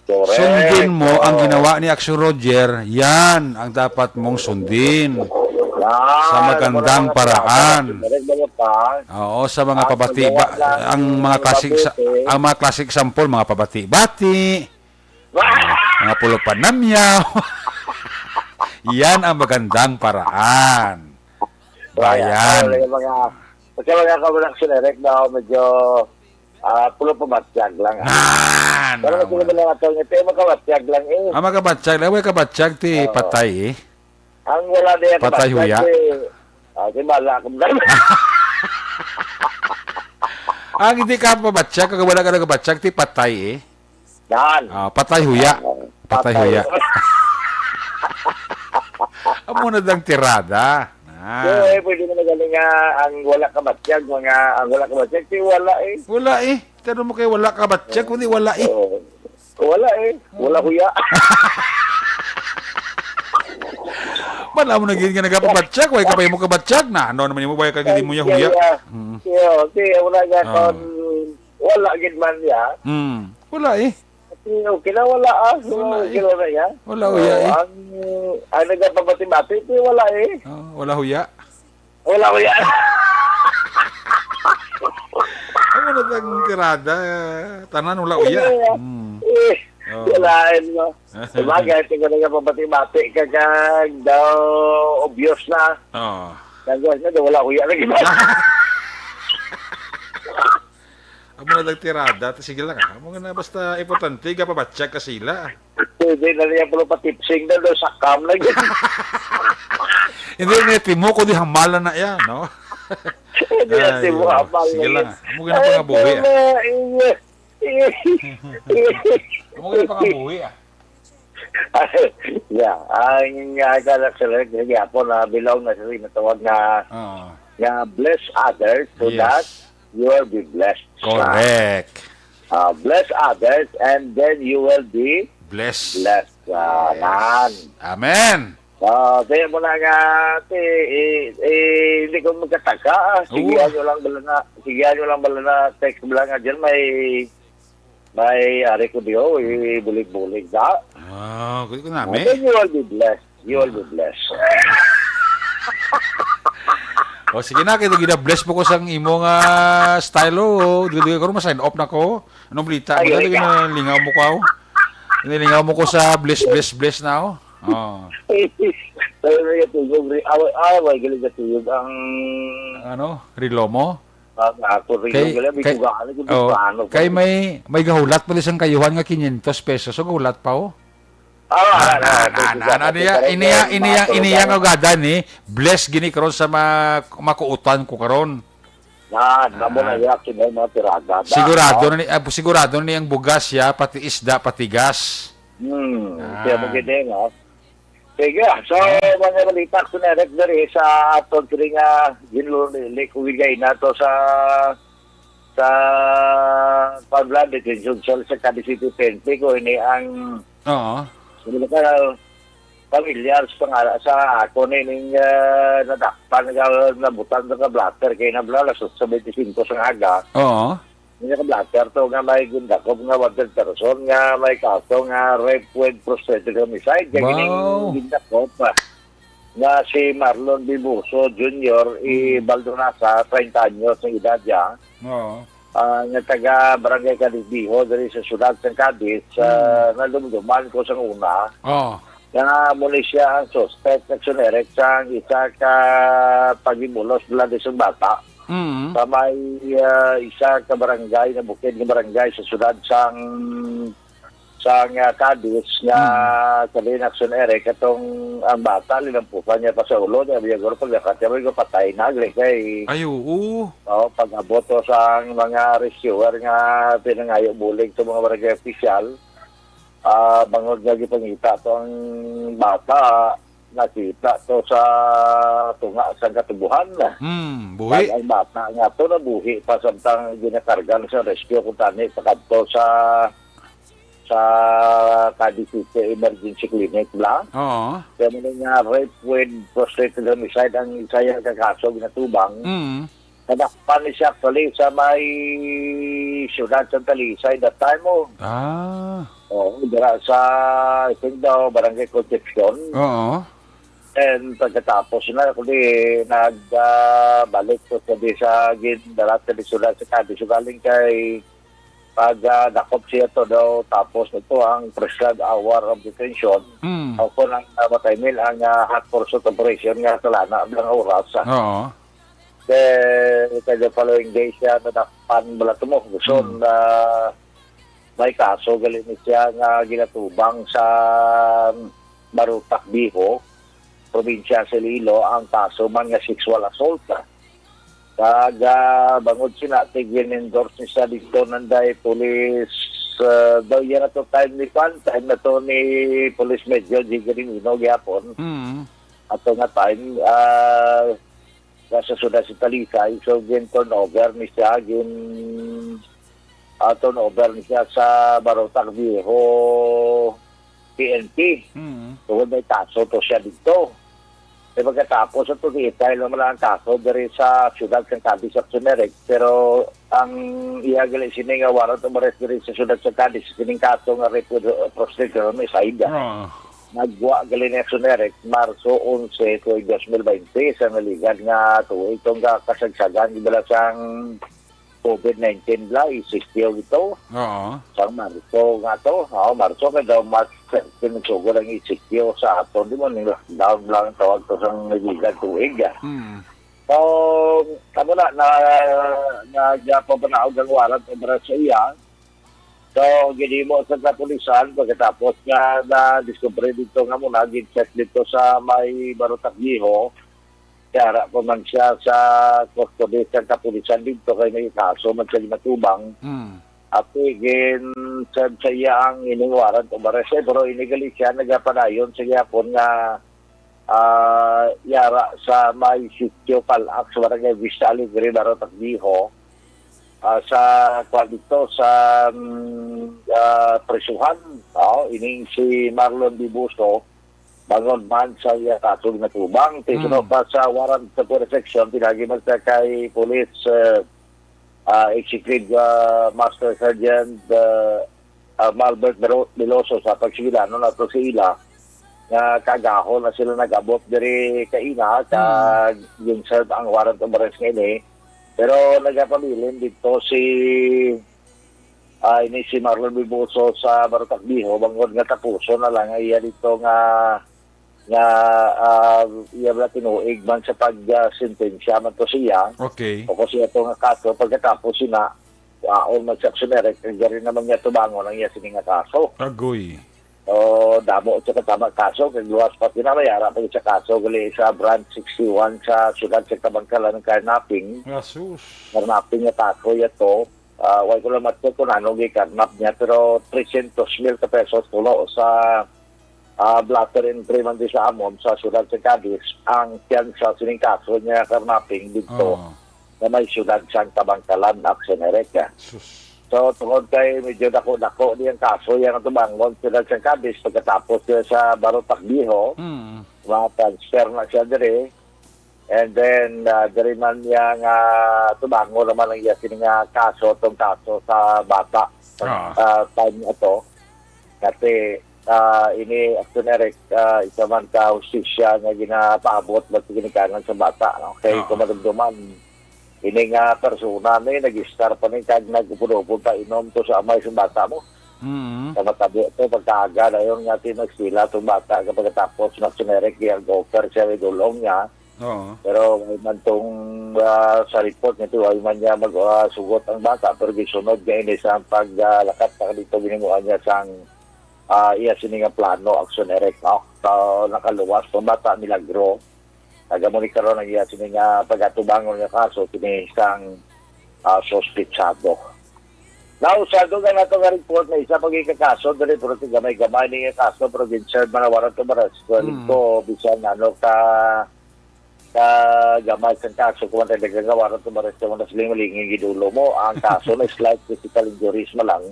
G: Sundin mo ang ginawa ni Action Roger, yan ang dapat mong sundin. Sa magandang paraan. Oo, sa mga pabati ang mga classic sample, mga pabati-bati, mga pulupanamyaw. Yan ang magandang paraan. Bayan.
J: Kasi mga kawalang sinerek na medyo pulo pamatyag lang. Pero kasi naman lang ito, ito makabatyag lang eh.
G: Makabatyag lang, may kabatyag ti patay eh.
J: Ang wala na yan
G: patay huya.
J: Di mala akong lang.
G: Ang hindi ka pabatyag, kag wala ka na kabatyag ti patay eh.
J: Yan.
G: Patay huya. Patay huya. Amo na dang tirada.
J: Pwede mo nagaling ang wala kabatyag, ang wala kabatyag, ti wala eh.
G: Wala eh. Tanong mo kayo wala kabatyag, kundi wala eh.
J: Wala eh. Wala huya.
G: Wala mo naging ka nagapabatyag, way kapay mo kabatyag na. Ano naman mo, way kagili mo yung huya.
J: Wala nga kon, wala gid man ya.
G: Wala eh.
J: Okay na wala Wala ya.
G: Wala huya eh.
J: Ang nagpapabati-bati, wala eh.
G: Wala huya.
J: Wala huya.
G: Ano na lang tirada? Tanan wala huya.
I: Walain mo. Sabagay, tingnan nga pabati-bati ka kag daw obvious na.
G: Oh.
I: Nagwas na, wala ko yan.
G: Amo na nagtirada, sige lang ah. Amo na basta importante, gapabatsyag ka sila.
I: Hindi na niya pala patipsing na doon sa cam lang yun.
G: Hindi na timo ko di hamalan na yan, no?
I: Hindi na timo hamal
G: sige lang
I: lang
G: ah. Amo na pangabuhi ah. Amo na pangabuhi ah.
I: Yeah, ang kala sila po na bilaw na sila natawag na bless others so that you will be blessed.
G: Correct.
I: Bless others and then you will be
G: Bless. Amen.
I: Kaya mo na nga, hindi ko magkataka. Sigihan nyo lang bala na text mo lang nga dyan, may ari ko diyo, bulig-bulig da.
G: Kulit ko namin.
I: Then you will be blessed. You will be blessed.
G: O sige na, kaya gina-bless mo ko sa imong style o. Dito ko ma-sign off na ko. Anong balita? Dito ginalingaw mo ko ako. Ginalingaw mo ko sa bless na ako.
I: Pero yung tuyog, away galing na tuyog ang...
G: Rilo mo?
I: Ako rin galing, may kugaan ko paano.
G: Kay may gahulat pa isang kayuhan nga 500 pesos. So gahulat pa o. Iniya nga gada ni bless gini karon sa makuutan ko karon.
I: Namo na yakin ay mga tirada.
G: Sigurado na ang bugas ya pati isda pati gas.
I: Kaya mo gid nga. Sige, so mga balita ko na diri sa aton kini nga ginluli kuwigay nato sa paglan detention sa Cavite City ko ini ang Hindi ka pamilyar sa ako nining nadakpan nabutan ka blatter kay nablala sa 25 sa aga. Hindi ka blatter to nga may gundakop nga 100 person nga may kaso nga rape with prostitute homicide. Kaya gining gundakop nga si Marlon Bibuso Jr. Baldonasa, 30 anyos ng edad niya. Nga taga Barangay Cadiz-Biho dari sa syudad ng Cadiz na dumduman ko sa una nga muli siya ang suspect nagsunerek sa isa ka pagimulos mula sa bata sa may isa ka barangay na bukid ng barangay sa syudad sang Cadiz nga sabi nagsunerek katong ang bata linampusan niya pa sa ulo niya biyagor paglakat niya may patay na kay pag-abot sa mga rescuer nga pinangayo bulig sa mga barangay official bangod nga gipangita to ang bata nakita to sa tunga sa katubuhan na buhi ang bata nga to na buhi pa samtang ginakargan sa rescue kung tani pakadto sa Cadiz City Emergency Clinic lang. Kaya mo nga rape with prostitute homicide ang isayang kakaso ginatubang. Nadakpan ni siya actually sa may syudad sa Talisay that time mo. Dira sa I think daw Barangay Concepcion. And pagkatapos na kundi nagbalik ko sa darat sa syudad sa Cadiz galing kay pag nakop siya to daw tapos ito ang prescribed hour of detention ako nang mataymil ang hot pursuit operation nga talana ng oras kaya following day siya nadakpan bala mo gusto na may kaso galing siya nga ginatubang sa Marutak Biho probinsya sa Iloilo ang kaso man nga sexual assault bangod sinatig in-endorse ni sa dito nanday police daw yan na to time na to ni Police Major Jigarino gyapon ato nga time sa suda si Talisay so turnover ni siya turnover ni siya sa Barotac Viejo PNP so may kaso to siya dito. Pagkatapos ito dahil naman ang kaso dari sa syudad ng Cadiz at Sumerec pero ang iyagali sininga warrant of arrest dari sa syudad sa Cadiz sining kaso nga rape with prostitute may saida nagwa gali na Sumerec Marso 11 to 2020 sa naligan nga to itong kasagsagan ibala sang
J: COVID-19 la isistyo ito
G: Oo.
J: sa Marso nga to. Marso kay daw mas pinagsugo lang isistyo sa aton. Di mo ning lockdown lang tawag to sa nagigan tuig.
G: Mm.
J: So, kamo na pa ba na ang warrant para sa iya. So, ginimo sa kapulisan pagkatapos nga na-discover dito nga muna, gin-check dito sa may Barotakgiho. Kaya pa man siya sa custody sa kapulisan dito kay may kaso man sa Matubang.
G: Mm.
J: At sa iya ang iniwaran o barese, pero inigali siya nagapanayon sa yapon nga yara sa may sityo Palak sa barangay Vista Alegre, Barotakgiho. Sa kwalito sa presuhan, ining si Marlon Dibuso, bangon man sa kaso na tubang. Tisunod pa sa warrant sa section, pinagi man sa kay Police Executive Master Sergeant Malbert Beloso sa pagsigilano na ito sa ila nga kagahon na sila nag-abot diri kaina kag yung serve ang warrant of arrest ngayon pero nagapabilin dito si si Marlon Bibuso sa Barotakbiho bangod nga tapuso na lang iya dito nga iya ba tinuig man sa pag-sentensya man to siya.
G: Okay.
J: O siya ito nga kaso pagkatapos sina all mag-sectionary kaya naman niya tubangon ang iya sining nga kaso.
G: Agoy.
J: O damo sa katama kaso kay luwas pa pinabayara pag sa kaso gali sa branch 61 sa siyudad sa Kabangkalan ng Karnaping.
G: Asus.
J: Karnaping nga kaso yato. Wala ko lang matko kung ano gikarnap niya pero 300,000 ka pesos tulo sa blatter entry man di sa amon sa siyudad sa Cadiz ang tiyan sa sining kaso niya Karnaping dito na may siyudad sa Kabangkalan Action Ereka.
G: Sus.
J: So, tungkol kay medyo dako-dako niyang kaso yan ang tubangon sila sa Cadiz pagkatapos siya sa Barotakbiho. Ma-transfer na siya diri. And then, diri man niyang tubangon naman ang yasin nga kaso, itong kaso sa bata. Time ito. Kasi, ini Action Eric, isa man ka hustisya nga ginapaabot ba't ginikanan sa bata. Okay, kumadagduman. Ini nga persona ni nag-star pa ni kag nagpupuno pa inom to sa amay sa bata mo. Sa matabi ito, pagkaaga na yun nga tinagsila itong bata kapag tapos na sinirek yung offer siya may dulong niya. Pero may man itong sa report nito, ay man niya magsugot ang bata pero gisunod niya ini sa paglakad pa dito bininguan niya sang iya sininga plano, action erect. Nakaluwas itong bata, milagro. Nagamuni karon ang iya sininga pagatubangon nga kaso kini isang sospitsado. Now, usado nga nato nga report na isa pagkakaso dali pero gamay-gamay ni nga kaso pero gin-serve man na warrant of arrest. Ito, bisan ka gamay sa kaso kung ano nagagawa warrant of arrest kung ano siling-maling gidulo mo. Ang kaso na slight physical injuries mo lang.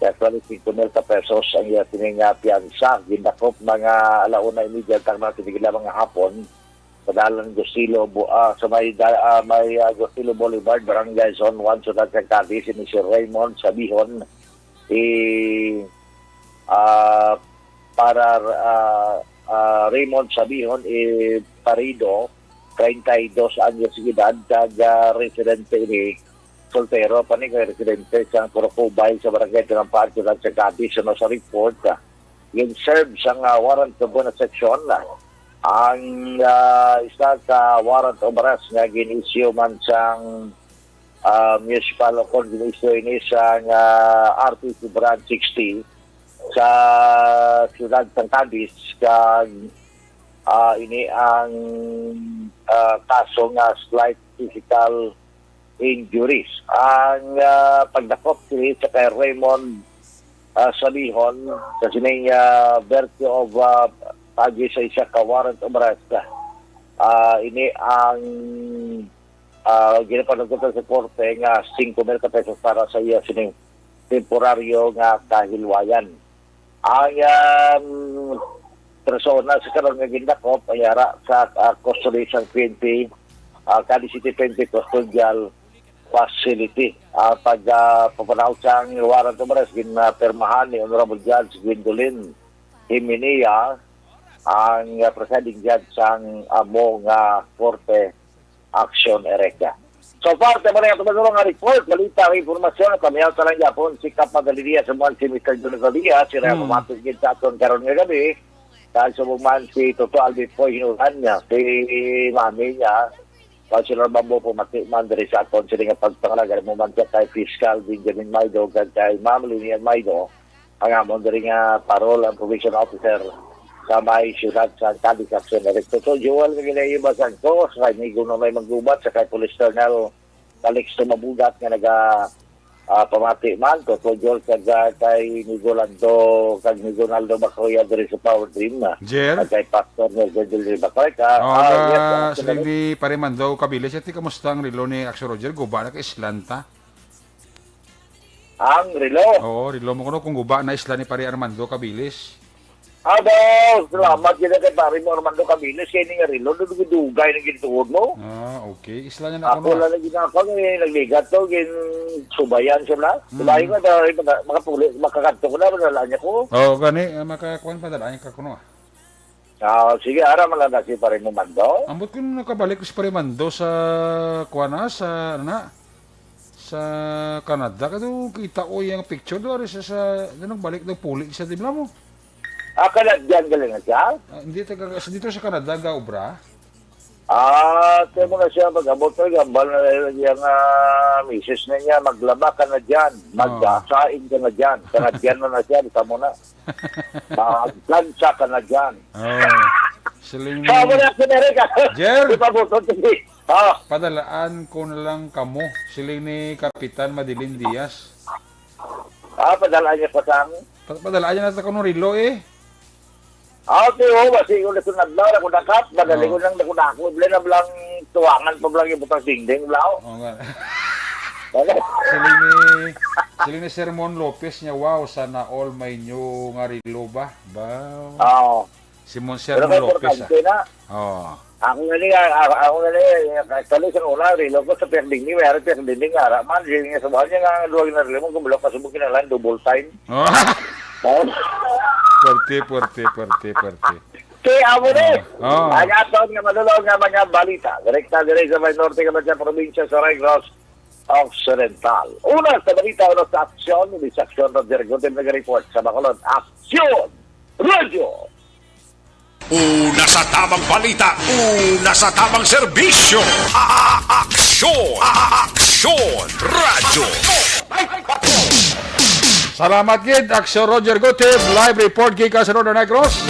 J: Kaya 25,000 pesos ang iya sininga piyansa. Ginakop mga alauna immediate ang mga tinigila mga hapon. Padalan Gustilo sa may Gustilo Boulevard, Barangay Zone 1, Ciudad sa Cadiz, ni si Raymond Sabihon para Raymond Sabihon Parido, 32 anyos edad, residente ini soltero pa ni residente sa Corocobay sa Barangay Tinampar, Ciudad sa Cadiz, sa report yung serve sa warrant of na section ang isa ka warrant of arrest nga ginisyo man sang municipal court ginisyo ini sang RTC branch 60 sa siyudad ng Cadiz kag ini ang kaso nga slight physical injuries. Ang pagdakop kini sa kay Raymond Sabihon sa sining virtue of pagi sa isa ka warrant of arrest. Ini ang ginapanagutan sa korte nga 5,000 pesos para sa iya sining temporaryo nga kahilwayan. Ang persona sa karon nga gindakop ayara sa custody sa PNP Cadiz City PNP Custodial Facility. Pag papanahon sa warrant of arrest ginapirmahan ni Honorable Judge Gwendolyn Himenea ang presiding judge sang among korte action ereka. So far, tayo na yung tumadurong nga report, balita ang informasyon, kamiyaw sa lang Japon, si Kap Magalidia sa mga si Mr. Junior Galia, si Raya Pumatugin sa aton karon nga gabi, dahil sa buman si Toto Albert po hinulan niya, si mami niya, Councilor Bambo pumati man dari sa aton, sila nga pagpangalaga, buman siya kay Fiscal Benjamin Maido, kay Ma'am Linian Maido, ang amon dari nga parol ang provision officer sa may siyudad sa Calicaction Director. So, Joel Miguel Basan ko, sa kay Migo na may maggubat, sa kay Police Colonel Calixto Mabugat nga pamati man ko, so Joel kay Migo Lando, kay Migo Naldo Bacoya dari sa Power Dream na.
G: Jer?
J: At kay Pastor Nergel Bacoy ka.
G: Sila hindi Parimando Kabilis. Iti kamusta ang relo ni Axel Roger? Guba na ka Islanta?
J: Ang relo?
G: Oo, relo mo kuno kung guba na isla ni Pari Armando Kabilis.
J: Boss, salamat yun kay Pari mo Armando Cabilis, kaya nga relo, dugay na gintuod mo.
G: Okay. Isla niya na
J: Ako lang na ginagawa, nagligat to, subayan siya na. Subayan ko, makakanto ko na, madala niya ko.
G: Gani, makakuan pa dala ka kuno.
J: Sige, ara malala si Pari mo Mando.
G: Ambot ko nung nakabalik ko si Parimando sa kuana, sa Canada. Kado kita ko yung picture doon sa balik ng puli sa dibla mo.
J: Kanadyan galing na siya?
G: Dito sa Canada, gaobra.
J: Tayo mo na siya mag-abot na gambal na yung misis na niya, maglaba ka na dyan, magsasain ka na dyan, Canadyan na siya, kita mo na. Maglansa ka na dyan.
G: Siling...
J: Saan mo na Amerika?
G: Jer!
J: Padalaan
G: ko na lang kamo, siling ni Kapitan Madeline Diaz.
J: Padalaan niya pa sa amin?
G: Padalaan niya natin kung rilo
J: Okay, basi ko na sunadlaw, ako nakat, madali ko nang nakunako, ibla na blang tuwangan pa blang ibutang dingding, blau.
G: Siling ni Sermon Lopez niya, wow, sana all may new nga rilo ba? Simon Sermon Lopez, Ako nga actually sa una, rilo ko sa perding ni, mayroon perding nga, man, siya nga sa buwan niya nga, luwag na rilo mo, kung bulok pasubukin na lang, double time. Puerte.
J: Kaya amo ni, agatod nga madulog nga mga balita. Direkta sa may norte nga sa probinsya sa Negros Occidental. Una sa balita, sa aksyon, ni sa aksyon Roger Gutem nag-report sa Bacolod. Aksyon! Radio!
H: Una sa tamang balita, una sa tamang serbisyo. Aksyon! Radyo!
G: Salamat gid, Axel Roger Gutib, live report kay sa Northern Negros.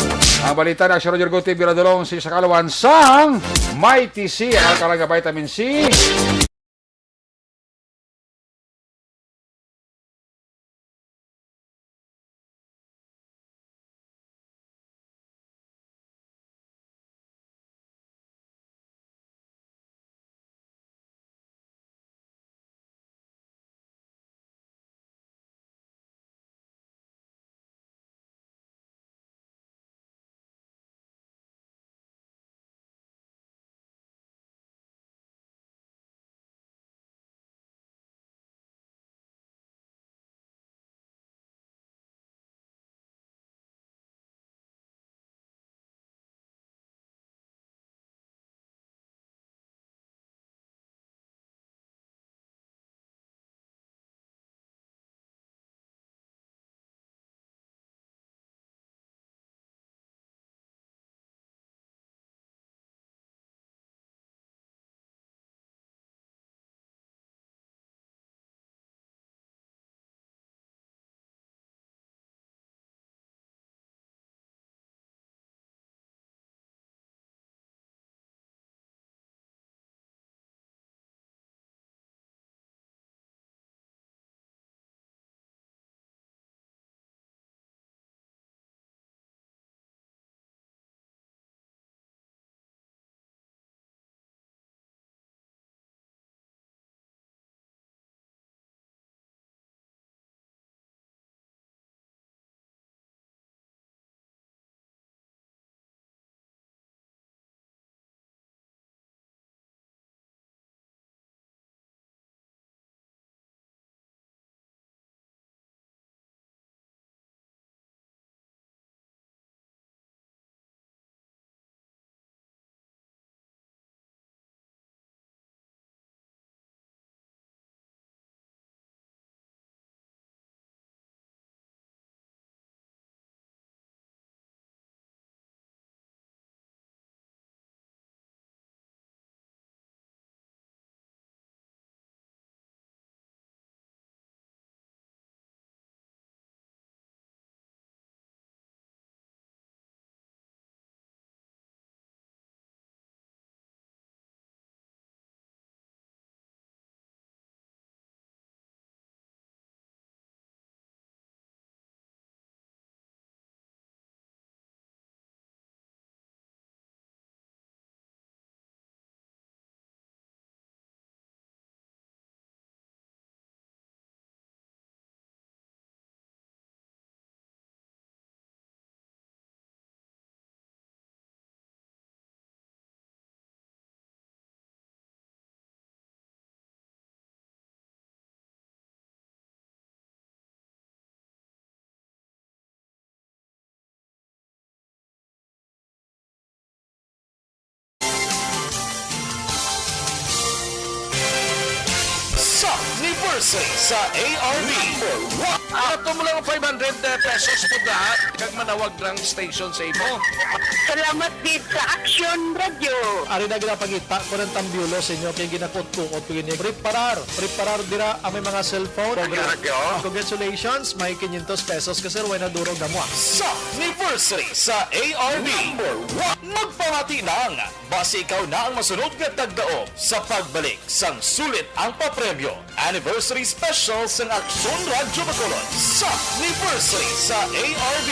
G: Ang balita ni Axel Roger Gutib, biradulong si Sakalawan sang Mighty C, ang kalaga vitamin C.
D: anniversary sa ARB.
A: Ato mo lang 500 pesos po na kag manawag lang station sa imo.
E: Salamat gid sa Action Radio.
K: Ari na ginapagita ko ng tambyulo sa inyo kaya ginakot-kukot ko yun. Preparar dira ang may mga cellphone. Congratulations, may 500 pesos kasi wala na durog na mo.
D: Sa anniversary sa ARB. Magpamati ng base ikaw na ang masunod nga tagdaog sa pagbalik sang sulit ang papremyo. Anniversary special sa Aksyon Radyo Bacolod sa anniversary sa ARB.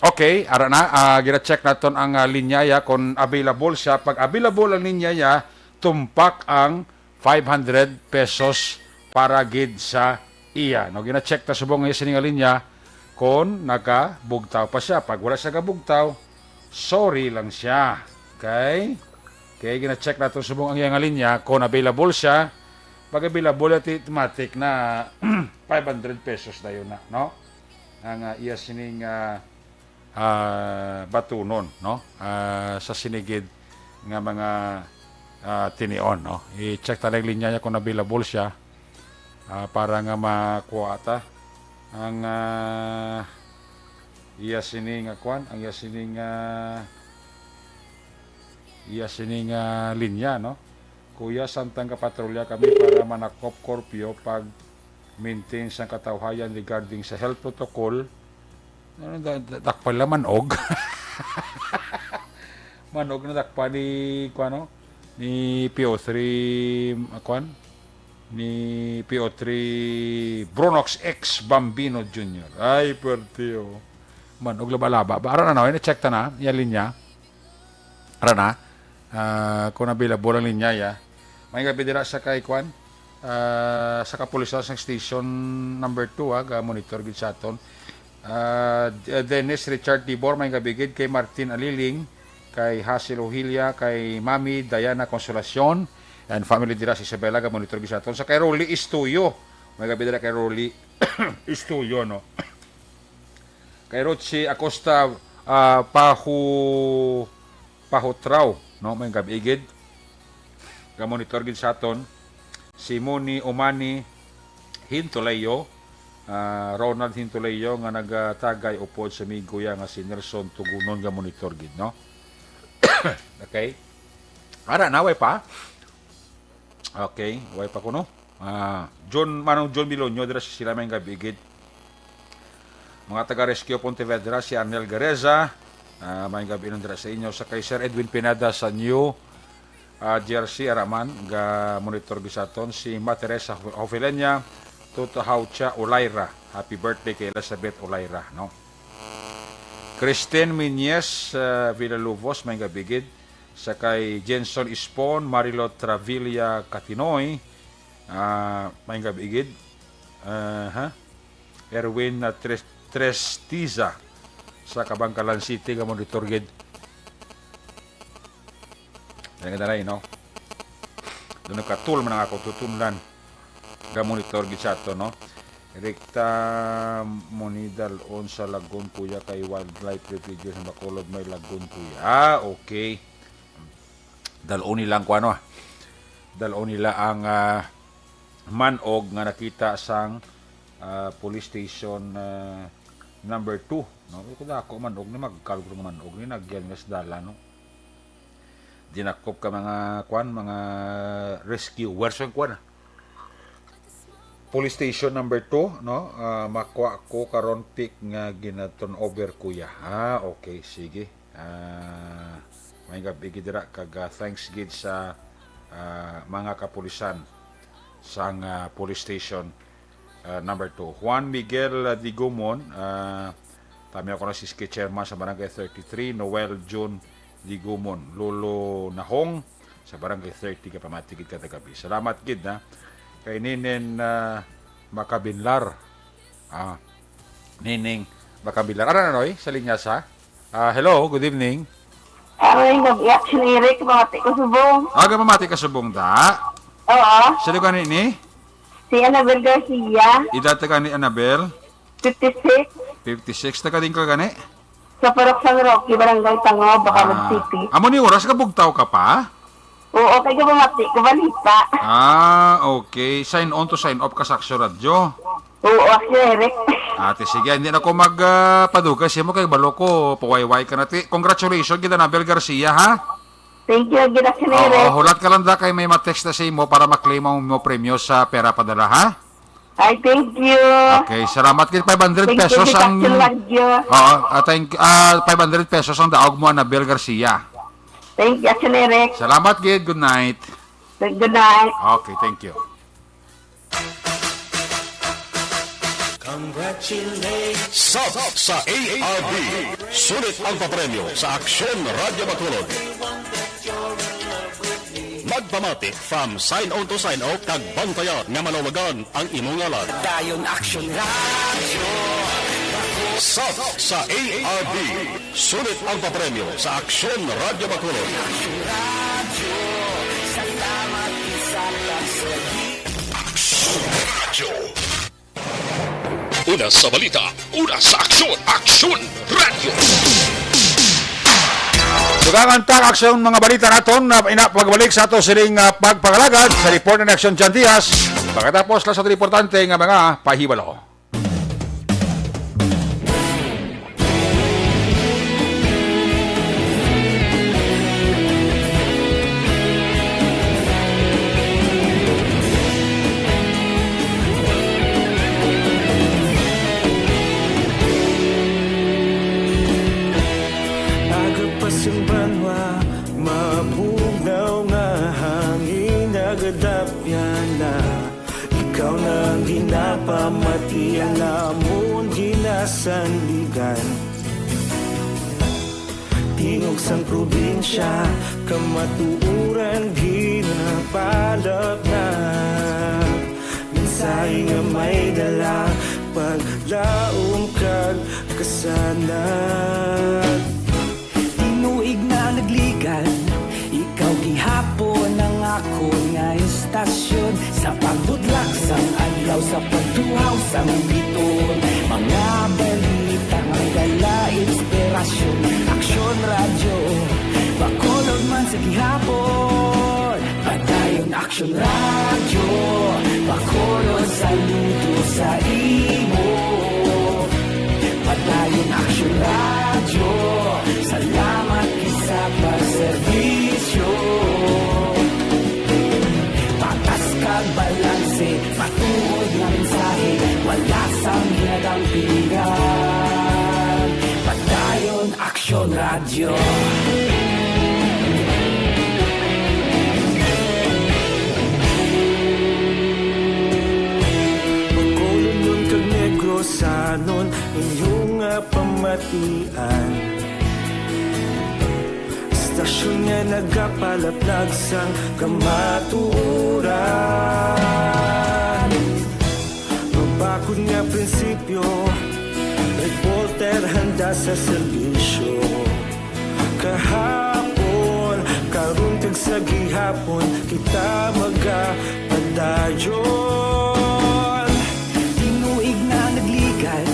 G: Okay, ara na, gina-check naton ang linyaya kung available siya. Pag available ang linyaya, tumpak ang 500 pesos para gid sa iya. No, gina-check ta subong nga sining linya kung nagabugtaw pa siya. Pag wala siya gabugtaw, sorry lang siya. Okay? Okay, gina-check naton subong ang iyang linya kung available siya. Pag available, automatic na 500 pesos na yun na, no? Ang iya sining batunon, no? Sa sinigid nga mga tinion, no? I-check talang linya niya kung available siya para nga makuha ta ang iya sining kwan, ang iya sining linya, no? Kuya, santang kapatrolya kami para manakop korpyo pag maintain sa katawhayan regarding sa health protocol. Dakpan lang manog. Manog na dakpan ni PO3 ni PO3 Brunox X Bambino Jr. Ay, pertiyo. Manog laba-laba. Ara na, check ta na, yan linya. Ara na, kung available ang linya, ya. May gabi dira sa kay Kwan, sa kapulisan sa station number 2, monitor gid sa aton. Dennis Richard Tibor, may gabigid kay Martin Aliling, kay Hasil Ohilia, kay Mami Diana Consolacion, and family dira si Isabela, monitor gid sa aton. Sa kay Rolly Istuyo, may gabi dira kay Rolly Istuyo, no. Kay Rochi Acosta Pahutraw, no, may gabigid monitor gid sa aton. Si Moni Omani Hintulayo, Ronald Hintulayo nga nagatagay upod sa Miguya nga si Nelson Tugunon nga monitor gid, no. Okay, ara na way pa. Okay, way pa kuno. John Milonyo dira sa sila may gabigid. Mga taga Rescue Pontevedra, si Arnel Gareza, may gabi dira sa inyo. Sa kay Sir Edwin Pinada sa New Jersey Araman ga monitor gisaton. Si Materesa Hovelenya, Toto Haucha Olaira, happy birthday kay Elizabeth Olaira, no. Christine Minyes Villalobos may gabigid. Sa kay Jenson Ispon, Marilot Travilla Catinoy, may gabigid. Erwin Trestiza sa Kabangkalan City ga monitor gid. Dali, no? Doon nagkatul man ako tutunlan ga monitor gid sa ato, no? Rekta Monidal on sa Lagon Kuya kay Wildlife Refuge sa Bacolod may Lagon Kuya. Okay. Dalon nila ang dalon nila ang manog nga nakita sang police station number 2, no? Kuda ako manog ni magkalgro ng manog ni nagyan nga sa dala, no? Dinakop ka mga rescuers ang police station number 2, no. Makuha ko karon pick nga ginaton over kuya. Okay, sige. May gabi dira kag thanks gid sa mga kapulisan sang police station number 2. Juan Miguel Digumon, tami ako na si chairman sa Barangay 33, Noel June Digumon, Lolo Nahong sa Barangay 30 kapamati gid kada gabi. Salamat gid na kay Ninen Makabinlar. Nining Makabinlar. Ara na noy sa linya sa. Hello, good evening.
L: Ay, actually, Eric, mamati ko subong.
G: Mamati ka subong da?
L: Oo.
G: Sino ka ni?
L: Si Annabel Garcia.
G: Idata ka ni Annabel?
L: 56.
G: 56. Taka din ka gani?
L: Sa Parok San Roque, Barangay Tangaw, Bacolod City.
G: Amo ni oras ka bugtaw ka pa?
L: Oo, kay gumamati ko balita.
G: Okay. Sign on to sign off ka sa Aksyon Radio.
L: Oo, Aksyon Eric.
G: Ate, sige, hindi na ako magpadugas. Mo kay balo ko, pawayway ka nati. Congratulations, kita na Bel Garcia, ha?
L: Thank you, Aksyon Eric.
G: Hulat ka lang da kay may matext na sa imo para maklaim mo premyo sa pera padala, ha?
L: Ay, thank you.
G: Okay, salamat kit 500
L: Thank
G: pesos
L: you,
G: ang
L: Aksyon Radio.
G: 500 pesos ang daog mo na Bel Garcia.
L: Thank you, Aksyon Eric.
G: Salamat gid, good night.
L: Good night.
G: Okay, thank you.
H: Sub sa ARB. Sulit ang papremyo sa Aksyon Radio Bacolod. Magpamati from sign on to sign off kag bantayan nga malawagan ang imong ngalan.
M: Dayon Aksyon Radio.
H: Sub sa ARB. Sulit ang papremyo sa Aksyon Radio Bacolod.
M: Aksyon Radio. Salamat sa pagserbi.
H: Aksyon Radio. Una sa balita, una sa aksyon, Aksyon Radio.
G: Dugangan ta aksyon mga balita naton na pagbalik sa ato siring pagpagalagad sa report ng Aksyon Jan Diaz. Pagkatapos lang sa importante nga mga pahibalo.
N: Ikaw nang ginapamatian namon ginasandigan. Tingog sang probinsya kamatuuran ginapalap na. Minsay nga may dala paglaom kag kasanad.
M: Tinuig na nagligan, ikaw gihapon ang ako nga istasyon. Sa pagbudlak sang adlaw, sa pagtuhaw sang biton, mga balita nga dala inspirasyon. Aksyon Radio, Bacolod man sa gihapon. Padayon Aksyon Radio, Bacolod saludo sa imo. Padayon Aksyon Radio, salamat sa pagserbisyo. Patas kag balanse, matuod na mensahe, wala sang ginadampingan. Padayon Aksyon Radio.
N: Bacolod nun kag Negrosanon inyong pamatian. Stasyon nga nagapalaplag sang kamatuuran. Mabakod nga prinsipyo, reporter handa sa serbisyo. Kahapon, karon kag sa gihapon, kita magapadayon.
M: Tinuig na nagligan,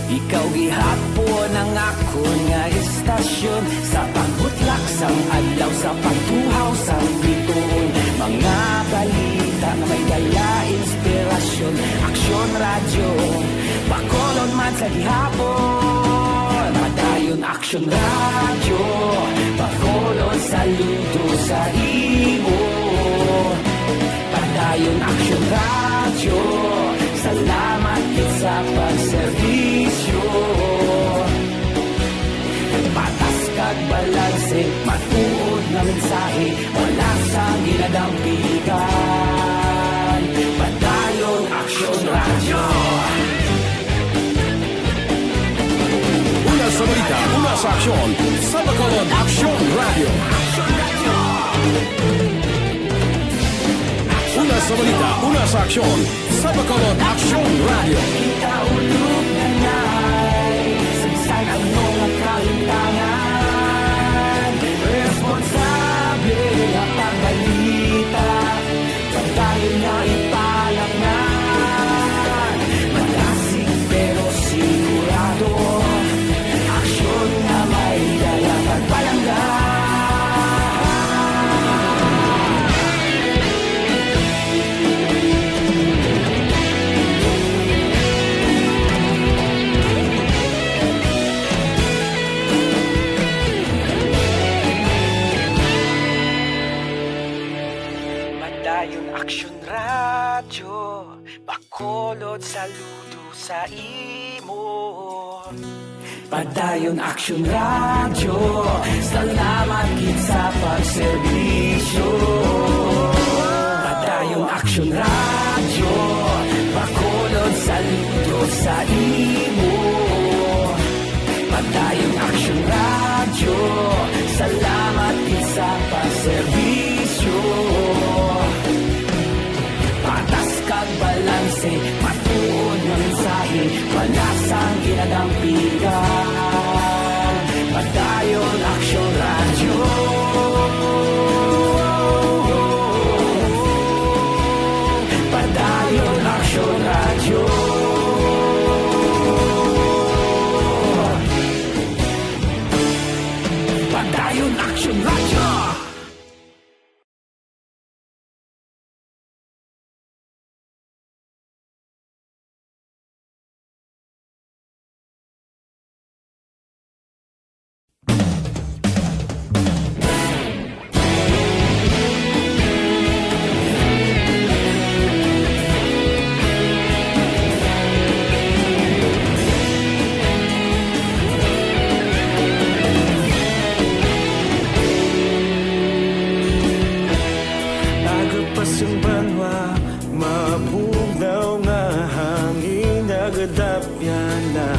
M: ikaw gihapon ang ako nga istasyon. Sa pagbutlak sang adlaw, sa pagtuhaw sang biton, mga balita na may dala inspirasyon. Aksyon Radio, Bacolod man sa gihapon. Padayon Aksyon Radio, Bacolod saludo sa imo. Padayon Aksyon Radio, salamat sa pagserbisyo. Patas kag balanse, matuod na mensahe, wala sang ginadampigan. Padayon Aksyon Radio.
H: Una sa balita, una sa aksyon, sa Bacolod Aksyon Radio. Una sa balita, una sa aksyon, sa Bacolod Aksyon Radio.
M: Kita ulog na ngay, sagsay ang mga kahintangan. Responsable ang pagbalita, pagdayon na ipalak na. Malasig pero sigurado, aksyon na may dala pagpalanggan. Bacolod, saludo sa imo. Padayon Action Radio, salamat gid sa pagserbisyo. Padayon Action Radio, Bacolod, saludo sa imo. Padayon Action Radio, salamat gid sa pagserbisyo. Patas kag balanse, matuod nga mensahe, wala sang ginadampigan. Padayon Action Radio. Padayon Action Radio. Padayon Action Radio.
N: Agapasang banwa, mabugnaw nga hangin nagadapyan na.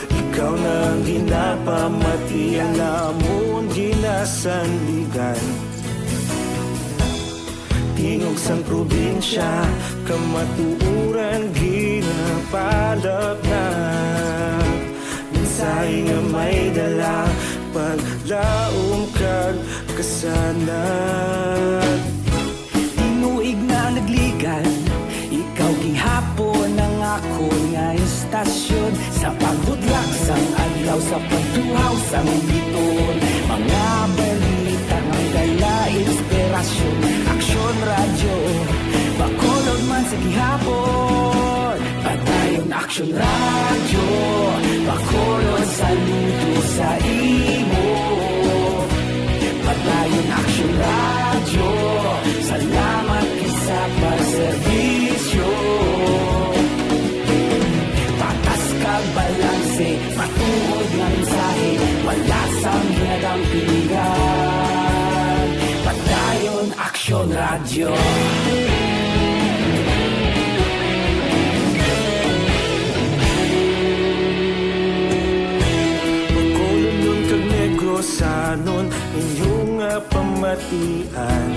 N: Ikaw na ang ginapamatian namon ginasandigan. Tingog sang probinsya, kamatuuran ginapalap na. Minsay nga may dala, paglaom kag kasanag.
M: Tinuig na nagligan, ikaw gihapon ang ako nga istasyon. Sa pagbudlak sang adlaw, sa pagtuhaw sang biton. Mga balita nga dala inspirasyon. Action Radio, Bacolod man sa gihapon. Padayon Action Radio, Bacolod, saludo sa imo. Padayon Action Radio, salamat sa pagserbisyo. Patas kag balanse, matuod nga mensahe, wala sang ginadampigan. Padayon Action Radio.
N: Bacolod nun kag Negrosanon, inyong nga pamatian.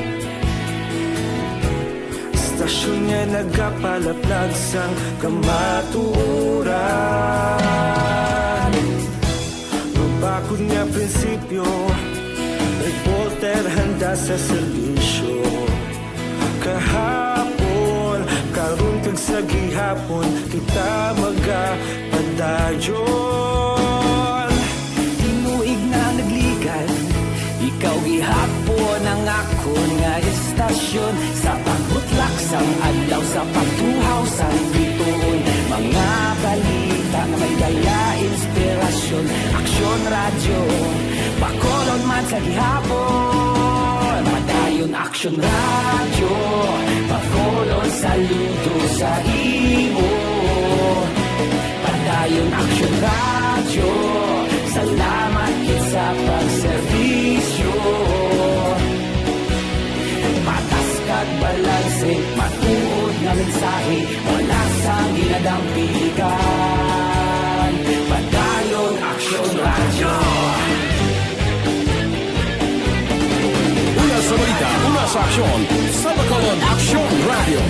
N: Istasyon nga nagapalaplag sang kamatuuran. Mabakod nga prinsipyo, reporter handa sa serbisyo. Kahapon, karon kag sa gihapon, kita magapadayon.
M: Tinuig na nagligan, ikaw gihapon ang ako nga istasyon. Sa pagbutlak sang adlaw, sa pagtuhaw sang biton. Mga balita na may dala inspirasyon. Action Radio, Bacolod man sa gihapon. Padayon Action Radio, Bacolod, saludo sa imo. Padayon Action Radio, salamat gid sa pagserbisyo. Patas kag balanse, matuod nga mensahe, wala sang ginadampigan. Padayon Action Radio.
H: Una sa balita, una sa aksyon, sa Bacolod Action Radio.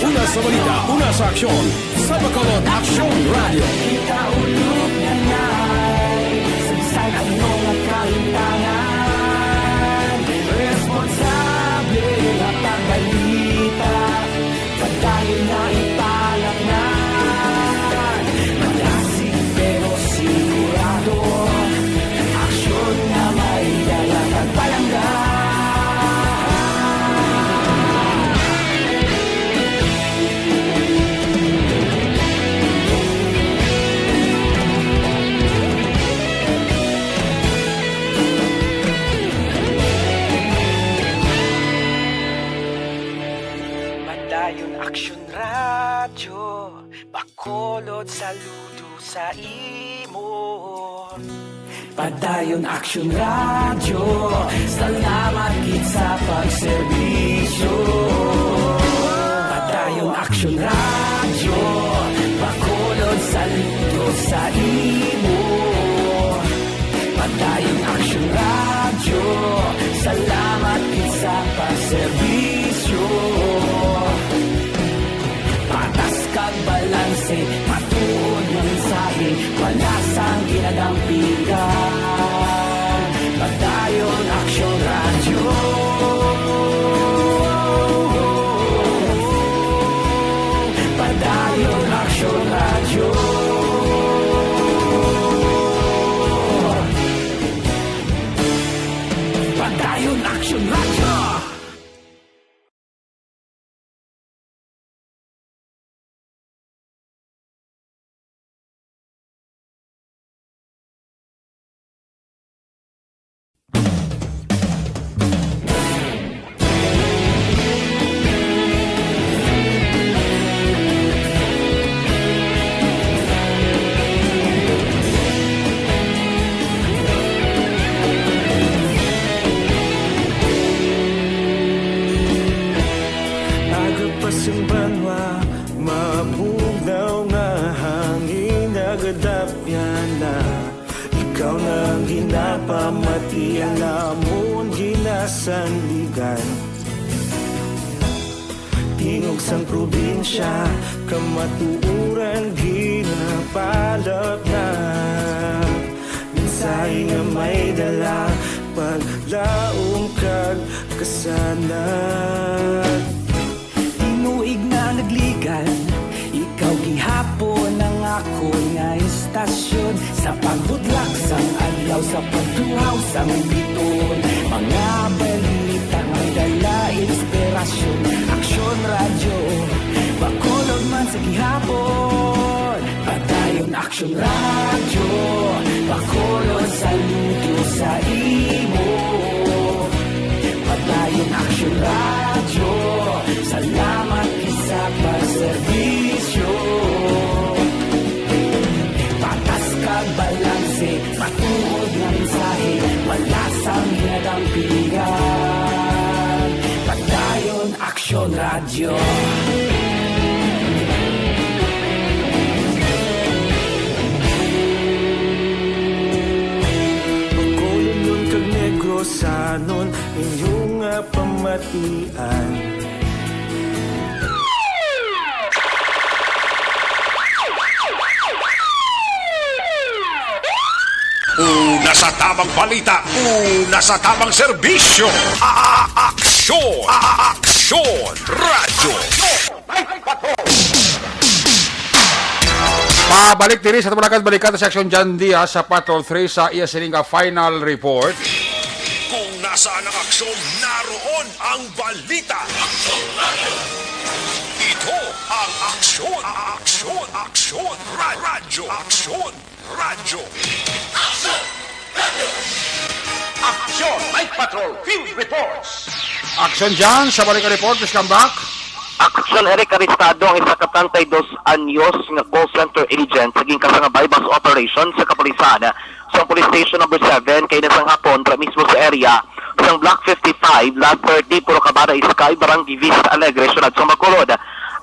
H: Una sa balita, una sa aksyon, sa Bacolod Action Radio.
M: Kita ulog na na'y sagsang ano nga kahintangan. Responsable na pagbalita, padayon na ipalaknan. Malasig pero sigurado, aksyon na may dalang pagpalanggan. saludo sa imo. Padayon Action Radio, salamat gid sa pagserbisyo. Padayon Action Radio, Bacolod saludo sa imo. Padayon Action Radio, salamat gid sa pagserbisyo. Patas kag balanse, matuod nga mensahe, wala sang ginadampigan. Padayon Action Radio. Padayon Action Radio. Padayon Action Radio.
N: Agapasumbanwa, mabugnaw nga hangin nagadapyan na. Ikaw na ginapamatian namon ginasandigan. Tingog sang probinsya, kamatuuran ginapalap na. Mensahe nga may dala, paglaong kag kasanat.
M: Tinuig na nagligan, ikaw gihapon ang ako nga istasyon. Sa pagbudlak sang adlaw, sa pagtuhaw sang biton, mga balita nga dala inspirasyon. Action Radio, Bacolod man sa gihapon. Padayon Action Radio, Bacolod saludo sa imo. Padayon Action Radio, salamat sa pagserbisyo. Patas kag balanse, matuod nga mensahe, wala sang ginadampigan. Padayon Action Radio.
N: Bacolod kag Negrosanon, inyong nga pamatian.
H: Una sa tamang balita, una sa tamang serbisyo. Aksyon! Aksyon! Radyo!
G: Pabalik diri sa tumulakan balikan sa Section John Diaz sa Patrol 3 sa iya sining final report.
H: Kung nasaan ang aksyon, naroon ang balita. Ito ang aksyon! Aksyon! Aksyon! Radyo! Aksyon! Radyo!
A: Action! Night Patrol Field Reports!
G: Action John sa balikan report. Please come back.
J: Aksyon Eric Aristado ang isa ka 32 anyos nga call center agent sa ginkasa nga bypass operation sa kapulisan sa police station number 7 kay nasang hapon para mismo sa area sa block 55 lot 30 puro kabara Sky Barangay Vista Alegre syudad sa Bacolod.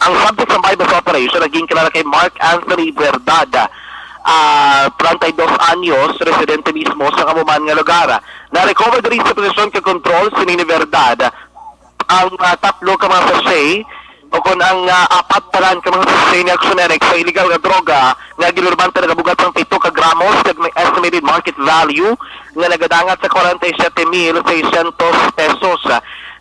J: Ang subject ng bypass operation naging kilala kay Mark Anthony Verdad, 32 anyos, residente mismo sa kamuman nga lugar. Na-recover din sa posisyon ka control si Verdad ang tatlo ka mga sachet o kung ang apat paran ka mga sachet ni Action Eric sa illegal nga droga nga ginurbanta na kabugat ng 7 ka gramos kag may estimated market value nga nagadangat sa 47,600 pesos.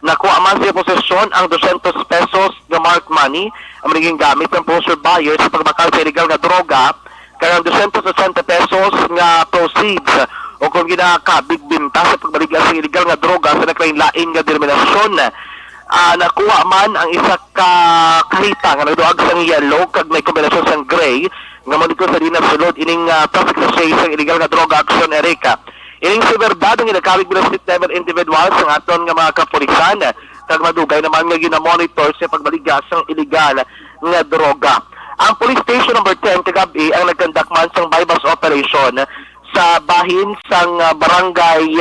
J: Nakuha man sa posisyon ang 200 pesos nga marked money ang magiging gamit ng poster buyer sa pagbakal sa illegal nga droga kaya ang 280 pesos nga proceeds o kung ginakabig binta sa pagbalik sa illegal nga droga sa naklain-lain nga denominasyon. Nakuha man ang isa ka kahita nga nagduag sang yellow kag may kombinasyon sang gray nga maniko sa dinas sulod ining traffic sachet sa illegal nga droga Action Erika. Ining si Verdad ang ginakabig bilang street level individuals ang aton nga mga kapulisan kag madugay naman nga ginamonitor sa pagbalik sang illegal nga droga. Ang police station number 10 kagabi ang nagkandak man sang bypass operation sa bahin sang barangay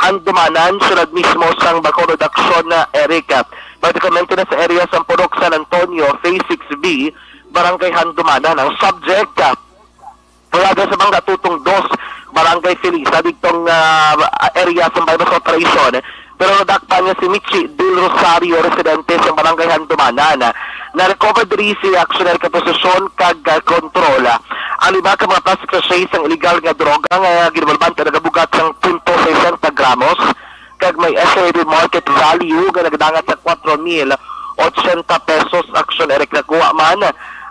J: Handumanan sunod mismo sang Bacolod Action na Eric. Particularmente na sa area sa Purok San Antonio, Phase 6B, barangay Handumanan. Ang subject wala sa mga tutong 2 barangay Felisa ditong area sa bypass operation. Pero nadakpan niya si Michi Del Rosario, residente sa barangay Handumanan. Na-recover diri si actioner ka posisyon kag kontrol. Ang iba ka mga plastic sachets ang illegal nga droga nga ginbalban ka nagabugat sang 0.60 gramos kag may estimated market value nga nagdangat sa 4,080 pesos. Actioner nakuha man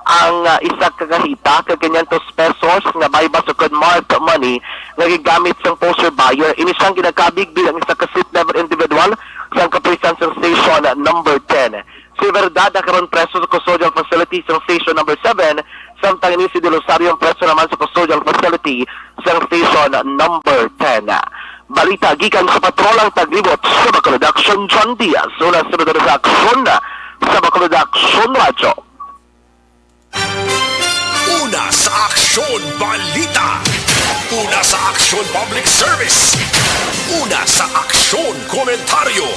J: ang isa kagahita kag 500 pesos nga bypass o marked money nga gigamit sang poster buyer. Ini siyang ginakabig bilang isa ka seat level individual sa kapulisan sa station number 10. Si Verdad karon preso sa custodial facility sa station number 7, samtang ini si De Rosario preso naman sa custodial facility sa station number 10. Balita gikan sa patrolang taglibot sa Bacolod Action, John Diaz, una sa aksyon sa Bacolod Action Radio.
H: Una sa Aksyon Balita. Una sa Aksyon Public Service. Una sa Aksyon Komentaryo.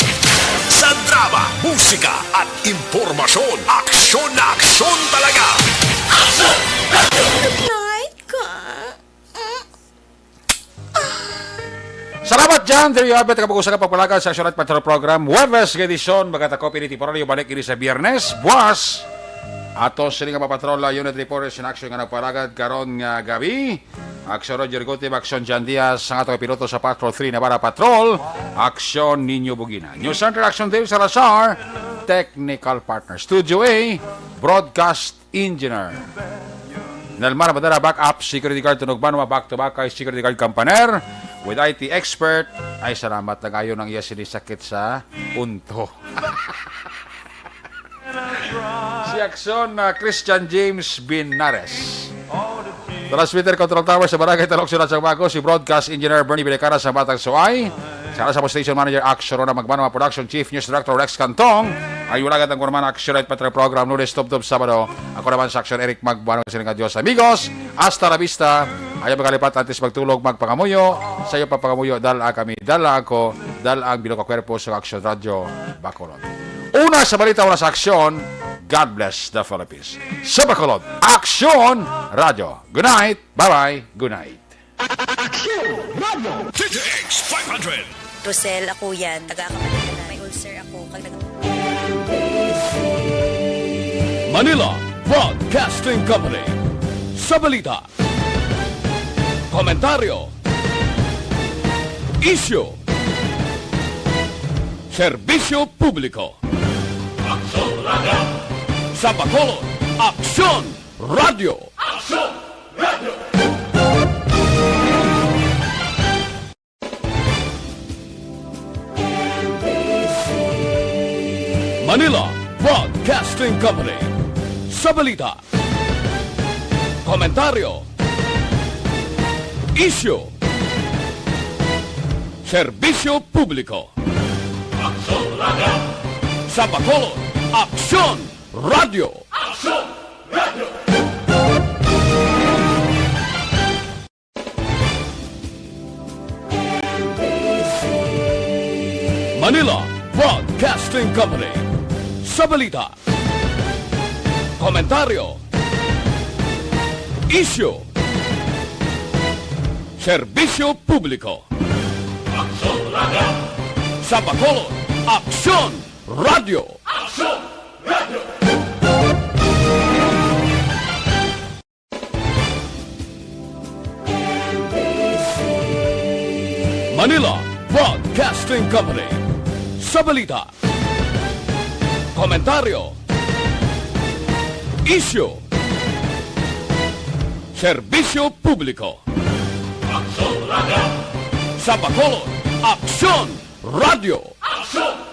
H: Sa drama, musika at impormasyon. Aksyon na aksyon talaga. Aksyon!
E: Night ka.
G: Salamat dyan. There you have it. Kapag-usapan papalagan sa Action at Patrol Program. Huwebes, edisyon. Magkatakopi ni Tiporalyo. Balik ini sa Biyernes. Buwas. Ato sila nga papatrola unit reporters in action nga nagparagad karon nga gabi. Aksyon Roger Gote, Aksyon Jan Diaz, ang atong piloto sa Patrol 3 Navarra Patrol, Aksyon Ninyo Bugina. News Center Action Dave Salazar, Technical Partner. Studio A, Broadcast Engineer. Nalmar Badara, Backup, Security Guard Tunog Banwa, Back to Back kay Security Guard Campaner. With IT Expert, ay salamat na kayo ng iya sinisakit sa unto. Si Aksyon Christian James Binares. Transmitter Control Tower sa Barangay Talok Sunat sa Bago, si Broadcast Engineer Bernie Bilecara sa Batang Suay. Sa Station Manager Aksyon Rona Magbanwa, Production Chief News Director Rex Cantong. Ay wala ang kurman Aksyon Right Patrol Program Lunes Top Sabado. Ako naman sa Aksyon Eric Magbanwa sa nga Diyos. Amigos, hasta la vista. Ayaw magkalipat antes magtulog magpangamuyo. Sa iyo papangamuyo, dala kami, dala ako, dala ang bilog kwerpo sa Aksyon Radio Bacolod. Una sa balita, una sa aksyon, God bless the Philippines. Sa Bacolod, Aksyon Radio. Good night. Bye-bye. Good night.
H: Aksyon Radio. TTX 500.
O: Rosel, ako yan. Taga-kapatid na. May ulcer ako.
C: Manila Broadcasting Company. Sa balita, komentaryo, issue, serbisyo publiko. Aksyon Radio. Sa Bacolod, Aksyon Radio. Aksyon Radio. Manila Broadcasting Company. Sa balita, komentaryo, issue, serbisyo publiko. Aksyon Radio. Sa Bacolod, Aksyon Radio. Aksyon Radio. Manila Broadcasting Company. Sa balita, komentaryo, issue, serbisyo publiko. Aksyon Radio. Sa Bacolod, Aksyon Radio. Aksyon Radio. Manila Broadcasting Company. Sa balita, komentaryo, issue, serbisyo publiko. Aksyon Radio. Sa Bacolod, Aksyon Radio. Aksyon